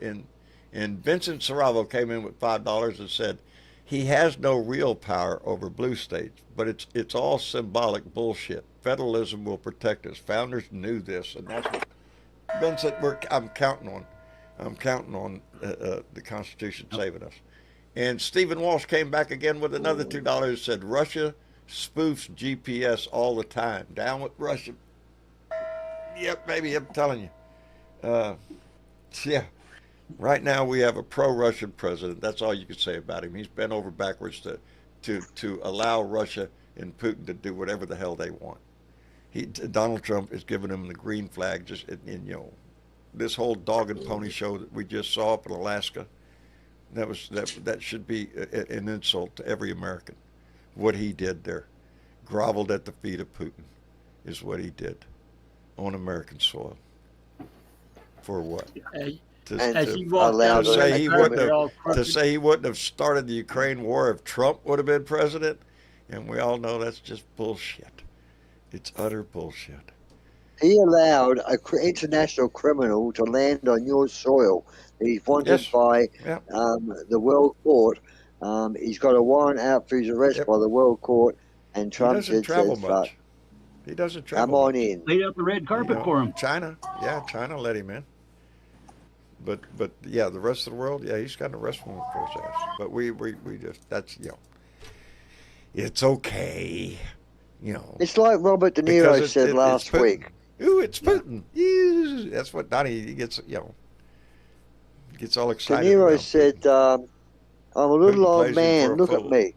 And Vincent Saravo came in with $5 and said, "He has no real power over blue states, but it's all symbolic bullshit. Federalism will protect us. Founders knew this, and that's what Vincent. I'm counting on. I'm counting on the Constitution saving us." And Stephen Walsh came back again with another $2 and said, "Russia spoofs GPS all the time. Down with Russia. Yep, baby, I'm telling you. Yeah. Right now we have a pro-Russian president. That's all you can say about him. He's bent over backwards to allow Russia and Putin to do whatever the hell they want. Donald Trump is giving them the green flag. Just this whole dog and pony show that we just saw up in Alaska. That should be an insult to every American. What he did there, groveled at the feet of Putin, is what he did on American soil. For what? To say he wouldn't have started the Ukraine war if Trump would have been president, and we all know that's just bullshit. It's utter bullshit. He allowed an international criminal to land on your soil. He's wanted by the World Court. He's got a warrant out for his arrest by the World Court, and Trump doesn't travel much. He doesn't travel. Come on in. Laid out the red carpet for him. China let him in. But yeah, the rest of the world, he's got an arrest warrant for his ass. But we just it's okay. It's like Robert De Niro said last week. Ooh, it's Putin. Yeah. That's what Donnie gets. Gets all excited. De Niro said, "I'm a little old man. Look at me.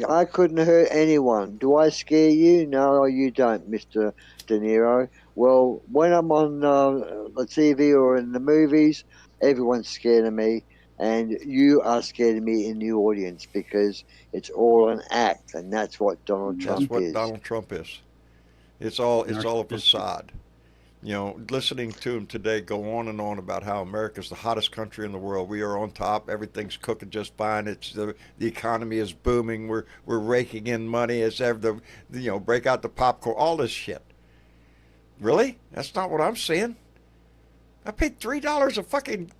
I couldn't hurt anyone. Do I scare you? No, you don't, Mr. De Niro. Well, when I'm on the TV or in the movies, everyone's scared of me, and you are scared of me in the audience because it's all an act, and that's what Donald Trump is. That's what Donald Trump is. It's all a facade. Listening to him today go on and on about how America's the hottest country in the world. We are on top. Everything's cooking just fine. It's the economy is booming. We're raking in money as ever. Break out the popcorn. All this shit. Really? That's not what I'm seeing. I paid $3 a fucking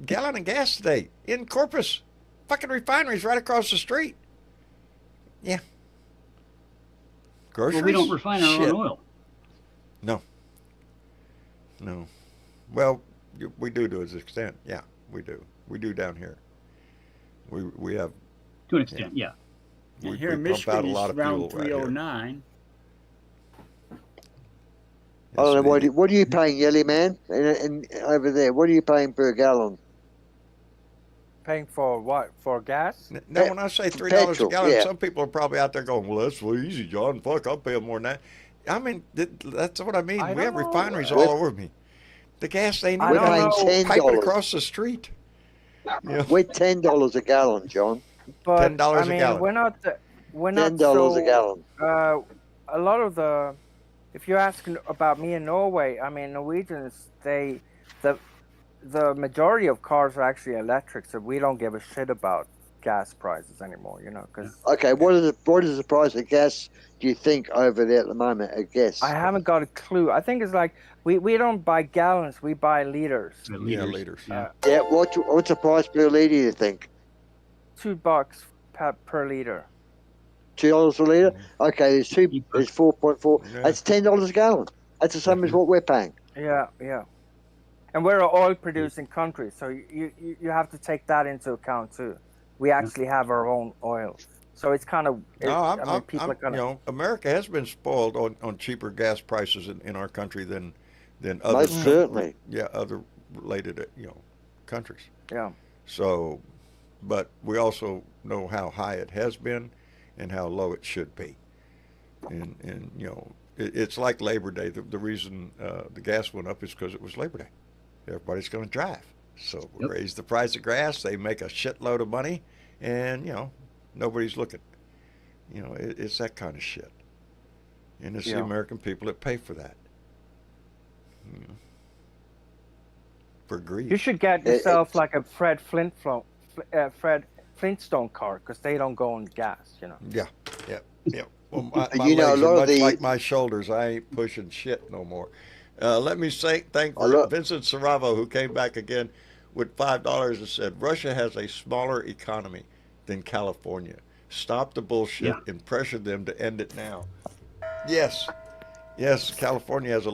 gallon of gas today in Corpus. Fucking refineries right across the street. Yeah. Groceries? Well, we don't refine our own oil. No. Well, we do to an extent. Yeah, we do. We do down here. We have. To an extent, yeah. Here in Michigan, it's around 309. I don't know, what are you paying, Yelly Man? And over there, what are you paying per gallon? Paying for what? For gas? No, when I say $3 a gallon, some people are probably out there going, well, that's so easy, John. Fuck, I'll pay more than that. I mean, that's what I mean. We have refineries all over me. The gas ain't even piping across the street. We're $10 a gallon, John. But, $10 a gallon. We're not $10 a gallon. A lot of the, if you're asking about me in Norway, I mean, Norwegians, the majority of cars are actually electric, so we don't give a shit about gas prices anymore, because... Okay, what is the price of gas, do you think, over there at the moment, a guess? I haven't got a clue. I think it's like, we don't buy gallons, we buy liters. Liters. Yeah, what's the price per liter, you think? $2 per liter. $2 a liter? Okay, there's 4.4. Yeah. That's $10 a gallon. That's the same as what we're paying. Yeah. And we're an oil-producing country, so you have to take that into account too. We actually have our own oil, so it's kind of. People are kind of. America has been spoiled on cheaper gas prices in our country than other. Most certainly. Yeah, other related countries. Yeah. So, but we also know how high it has been, and how low it should be, and it's like Labor Day. The reason the gas went up is because it was Labor Day. Everybody's going to drive. So we raise the price of gas. They make a shitload of money, and nobody's looking. It's that kind of shit. And it's the American people that pay for that. For greed. You should get yourself like a Fred Flintstone car, because they don't go on gas. Yeah. Well, my legs are much like my shoulders. I ain't pushing shit no more. Let me thank Vincent Saravo, who came back again with $5 and said, Russia has a smaller economy than California. Stop the bullshit and pressure them to end it now. Yes, California has it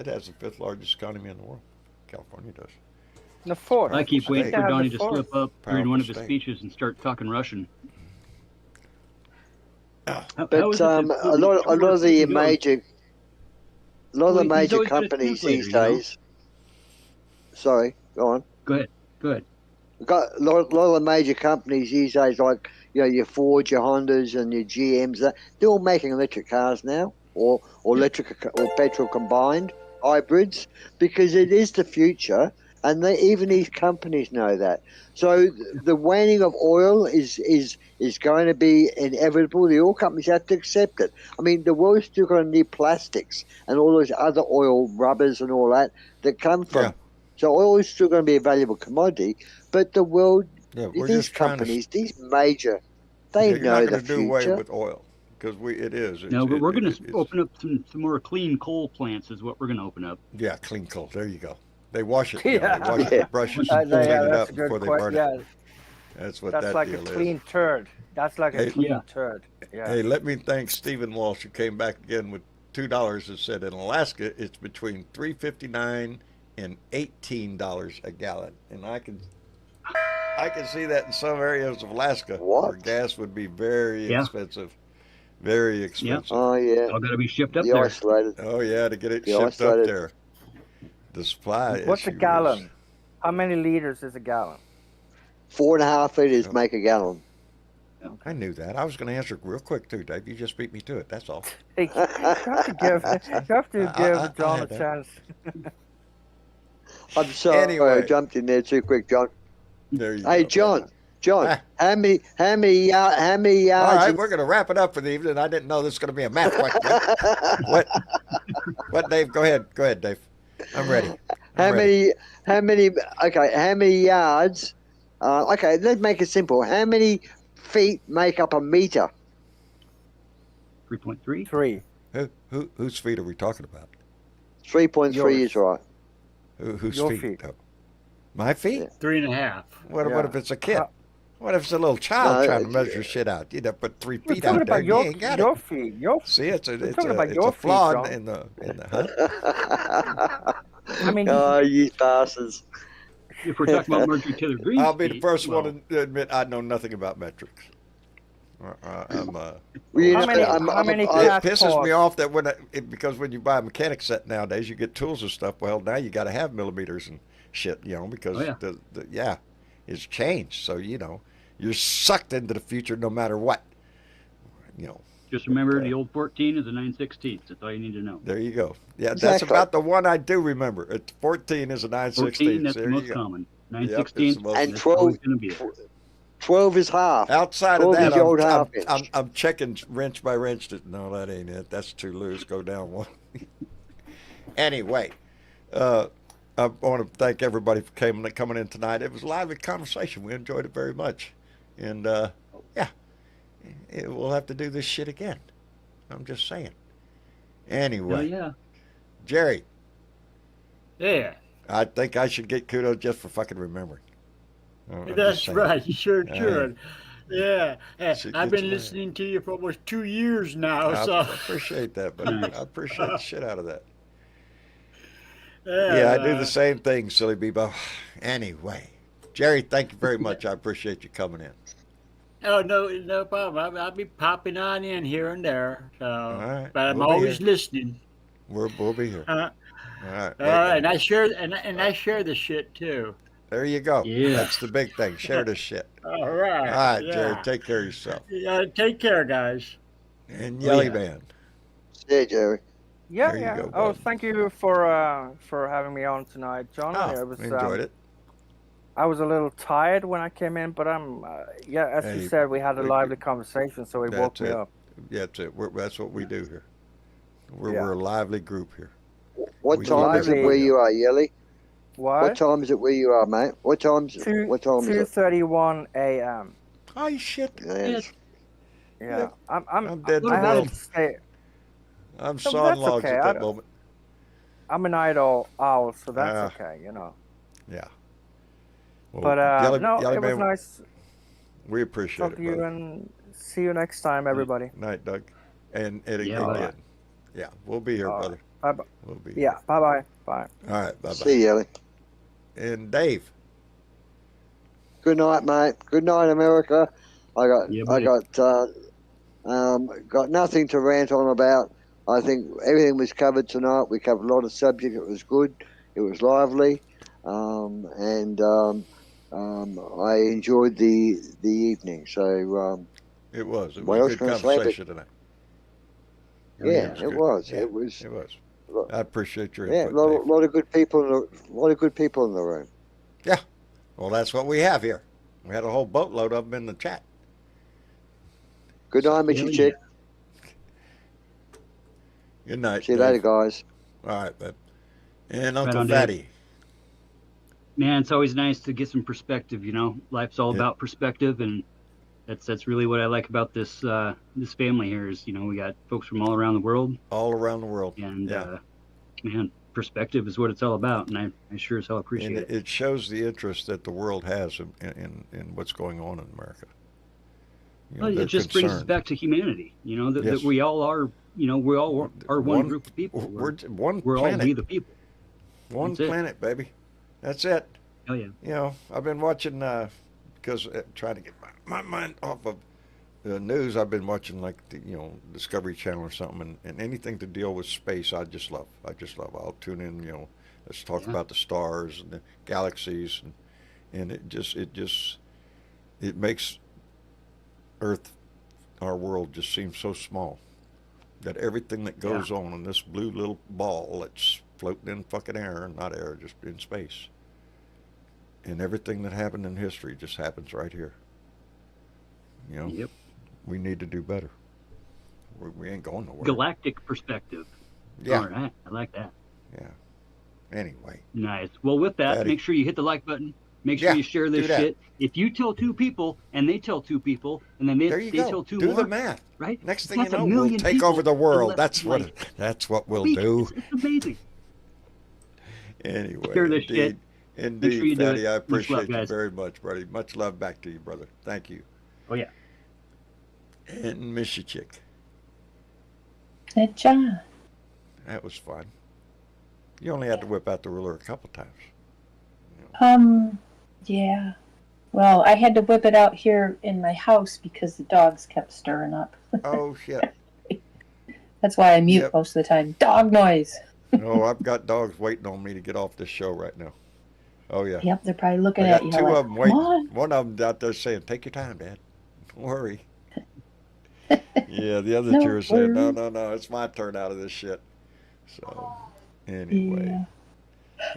has the 5th largest economy in the world. California does. The 4th. I keep waiting for Donnie to slip up during one of his speeches and start talking Russian. How But is it that a lot of the major He's always got a companies translator, these days. Sorry, go on. Go ahead. Go ahead. We've got a lot of the major companies these days, like your Fords, your Hondas, and your GMs. They're all making electric cars now, or electric or petrol combined hybrids, because it is the future, and even these companies know that. So the waning of oil is going to be inevitable. The oil companies have to accept it. I mean, the world's still going to need plastics and all those other oil rubbers and all that come from. Yeah. So oil is still going to be a valuable commodity, but the world, Yeah, we're these just trying to. companies, these major, they You're know not the going to do away future. with oil because it is. No, but we're going to It's, open up some more clean coal plants. Is what we're going to open up. yeah, clean coal. There you go. They wash it. Yeah. They wash it Yeah. with brushes Yeah, and clean it That's up a good before they question. burn Yeah, it. That's what that's that like a deal clean is. turd. That's like a Hey, clean Yeah. turd. Yeah. Hey, let me thank Stephen Walsh who came back again with $2 and said in Alaska it's between $3.59 and $18 a gallon, and I can see that in some areas of Alaska where What? gas would be very Yeah. expensive, very expensive. Oh yeah, All got to be shipped up the there. isolated, Oh yeah, to get it the shipped up isolated. there. The supply What's a issue gallon? How many liters is a gallon? 4.5 liters Oh. make a gallon. I knew that. I was going to answer real quick too, Dave. You just beat me to it. That's all. Hey, you have to give John a had that. chance. I'm sorry, Anyway. I jumped in there too quick, John. There you Hey, go. John, Ah. how many yards? All right, we're going to wrap it up for the evening. I didn't know this was going to be a math question. What, Dave? Go ahead, Dave. I'm ready. How many? Okay, how many yards? Okay, let's make it simple. How many feet make up a meter? 3.3. 3. Whose feet are we talking about? 3.3 Yours. is right. Whose Your feet? feet. Oh. My feet? Yeah. 3.5. What Yeah. if it's a kid? What if it's a little child No, trying to measure shit out? You'd have to put 3 We're feet talking out there. about You ain't got your it. feet. See, it's We're talking about a your feet, flaw John. in the huh? I mean, Oh, you bastards. If we're talking about Marjorie Taylor Greene's I'll be the feet, first well, one to admit I know nothing about metrics. I'm Well, you How know, many- I'm- how many it cat pisses me paws? off that because when you buy a mechanic set nowadays, you get tools and stuff. Well, now you got to have millimeters and shit, because Oh, yeah. the it's changed. So you're sucked into the future no matter what. just remember the old 14 is a 9/16. That's all you need to know. There you go. Yeah, that's Exactly. about the one I do remember. 14 is a 14, 9/16. that's the There most you go. common. Yep, 9/16, it's the most- And that's 12 always going to be it. 12 is half. Outside of 12 that, is the old half inch. I'm checking wrench by wrench. No, that ain't it. That's too loose. Go down one. Anyway, I want to thank everybody for coming in tonight. It was a lively conversation. We enjoyed it very much. And, we'll have to do this shit again. I'm just saying. Anyway, Oh, yeah. Jerry, Yeah, I think I should get kudos just for fucking remembering. I'm just that's saying. right. You sure All should. Yeah. Should I've get been you right. listening to you for almost 2 years now. I So appreciate that, buddy. Nice. I appreciate the shit out of that. Yeah, I do the same thing, silly Bebo. Anyway, Jerry, thank you very much. I appreciate you coming in. Oh, no problem. I'll be popping on in here and there. So, right, but I'm we'll be always here. listening. We'll be here. Uh, All right. all right, and I share and I share the shit too. There you go. Yeah. That's the big thing. Share this shit. All right. All right, yeah. Jerry, take care of yourself. Yeah, take care, guys. And Oh, Yelly yeah. Man. Yeah, Jerry. Yeah, There you yeah. go, Oh, bud. thank you for having me on tonight, John. Oh, It was, we enjoyed it. I was a little tired when I came in, but as Hey, you said, we had a we- lively conversation, so it woke That's me it. up. Yeah, that's it. That's what we do here. Yeah. We're a lively group here. What We time is it lively. where you are, Yelly? What? What time is it where you are, mate? What time is it? 2:31 a.m. Oh, shit. Yes. Yeah, I'm dead to I had world. to say, I'm No, sawing that's logs okay. at that moment. I'm a night owl, so that's Ah. okay, Yeah. Well, But Yelly no, it was Man, nice we appreciate talking it, to you, brother. and see you next time, everybody. Night, Doug. And Yeah, again. bye. Yeah, we'll be here, All brother. Bye-bye. We'll be Yeah, bye-bye. Bye. here. All right, bye-bye. See you, Yelly. And Dave. Good night, mate. Good night, America. I Yeah, got buddy. Got nothing to rant on about. I think everything was covered tonight. We covered a lot of subject. It was good. It was lively, and I enjoyed the evening. So It was. It was what a else good can I say? But conversation tonight. yeah, It was it good. was. Yeah, It was. it was. I appreciate your Yeah, a input, Dave. lot of good people. A lot of good people in the room. Yeah. Well, that's what we have here. We had a whole boatload of them in the chat. Good So, night, Mr. Hell Chick. good night, See you Dave. later, guys. All right, bud. And Right Uncle on, Dave. Fatty. Man, it's always nice to get some perspective. You know, life's all Yeah. about perspective, and that's really what I like about this this family here. Is we got folks from all around the world, All around the world. and Yeah. man, perspective is what it's all about, and I sure as hell And appreciate it. it shows the interest that the world has in what's going on in America. Well, They're it just brings us concerned. back to humanity. That Yes. we all are. We all are one One- group of people. We're one We're all planet. we the people. One That's it. planet, baby. That's it. Oh yeah. I've been watching because trying to get my mind off of the news. I've been watching like the Discovery Channel or something, and anything to deal with space, I just love. I'll tune in. Let's talk Yeah. about the stars and the galaxies, and it makes Earth, our world, just seem so small. That everything that goes on in this blue little ball that's floating in fucking air, not air, just in space. And everything that happened in history just happens right here. Yep. We need to do better. We ain't going nowhere. Galactic perspective. Yeah. All right. I like that. Yeah. Anyway. Nice. Well, with that, Fatty. make sure you hit the like button. Make sure Yeah, you share this do that. shit. If you tell 2 people and they tell 2 people and then they There you go. tell 2 Do more, the math. right? Next thing you That's a know, we'll million take people over the in world. less That's than, what like, that's what a we'll week. do. It's amazing. Anyway, Share this shit. indeed, Make sure you do Fatty, it. I Much appreciate love, you guys. very much, buddy. Much love back to you, brother. Thank you. Oh yeah. And miss you, chick. Good job. That was fun. You only had to whip out the ruler a couple times. Yeah. Well, I had to whip it out here in my house because the dogs kept stirring up. Oh shit! That's why I mute Yep. most of the time. Dog noise. No, I've got dogs waiting on me to get off this show right now. Oh yeah. Yep, they're probably looking I at got you 2 like, of them waiting. "Come on." One of them out there saying, "Take your time, Dad. Don't worry." Yeah, the other No 2 are saying, "No, worries. no, no, it's my turn out of this shit." So, anyway, Yeah.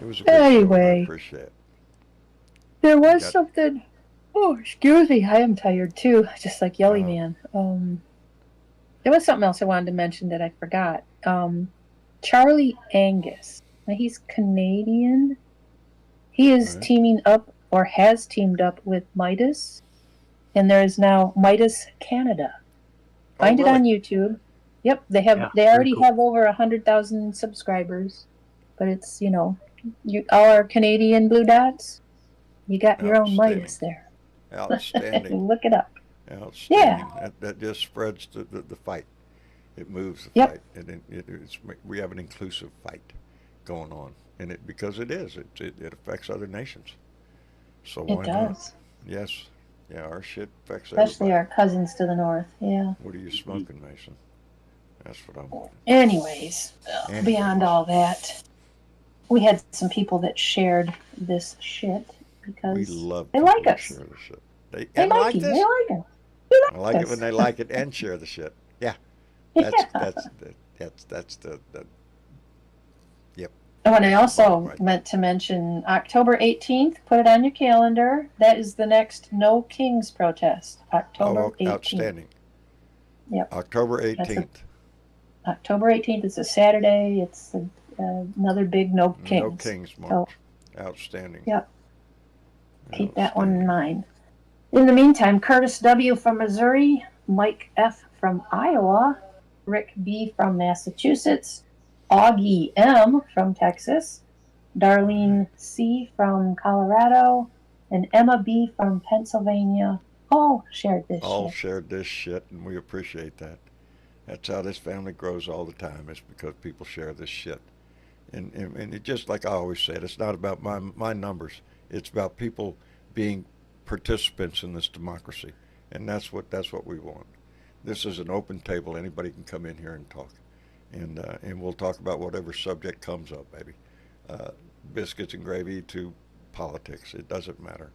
it was a good show. I Anyway. appreciate it. There was got- something. Oh, excuse me. I am tired too, just like Yelly Man. There was something else I wanted to mention that I forgot. Charlie Angus. Now, he's Canadian. He is Right. teaming up, or has teamed up, with Midas, and there is now Midas Canada. Find Oh, it on really? YouTube. Yep, they have. Yeah, they very already cool. have over 100,000 subscribers, but it's you all our Canadian blue dots. You got your own Outstanding. Midas there. Outstanding. Look it up. Outstanding. That just spreads the fight. It moves the Yep. fight, and we have an inclusive fight going on, and because it affects other nations. So why It not? does, Yes, yeah, our shit affects especially everybody. our cousins to the north. Yeah. What are you smoking, Mason? That's what I'm wanting. Anyways, Anyways. beyond all that, we had some people that shared this shit We because love they people like that us. share the shit. They They and like like you. this. They like it. I like it us. when they like it and share the shit. Yeah, that's Yeah. that's the Oh, and I also Right. meant to mention October 18th. Put it on your calendar. That is the next No Kings protest. October 18th. outstanding. Yep. October That's 18th. October 18th. It's a Saturday. It's another big No Kings. No Kings March. Outstanding. Yep. Keep that one in mind. In the meantime, Curtis W. from Missouri, Mike F. from Iowa, Rick B. from Massachusetts, Augie M. from Texas, Darlene C. from Colorado, and Emma B. from Pennsylvania all shared this All shit. shared this shit, and we appreciate that. That's how this family grows all the time. It's because people share this shit. And it just like I always said, it's not about my numbers. It's about people being participants in this democracy, and that's what we want. This is an open table. Anybody can come in here and talk, and we'll talk about whatever subject comes up, baby. Biscuits and gravy to politics. It doesn't matter,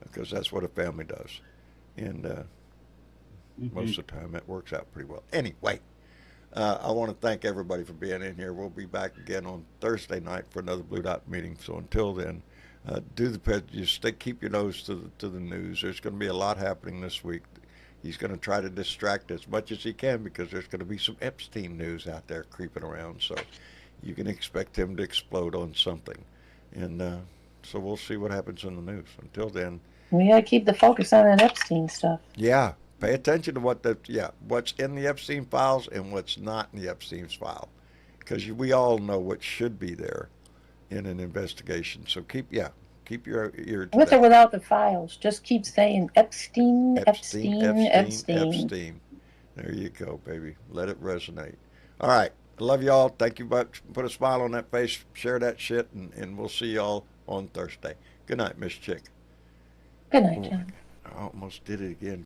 because that's what a family does, and most of the time it works out pretty well. Anyway, I want to thank everybody for being in here. We'll be back again on Thursday night for another Blue Dot meeting. So until then, keep your nose to the news. There's going to be a lot happening this week. He's going to try to distract as much as he can, because there's going to be some Epstein news out there creeping around. So you can expect him to explode on something. And so we'll see what happens in the news. Until then, We gotta keep the focus on that Epstein stuff. yeah, pay attention to what's in the Epstein files and what's not in the Epstein's file, because we all know what should be there in an investigation. So keep your ear to With or that. without the files, just keep saying Epstein, Epstein, Epstein. Epstein. There you go, baby. Let it resonate. All right. I love y'all. Thank you much. Put a smile on that face. Share that shit, and we'll see y'all on Thursday. Good night, Miss Chick. Good night, John. I almost did it again.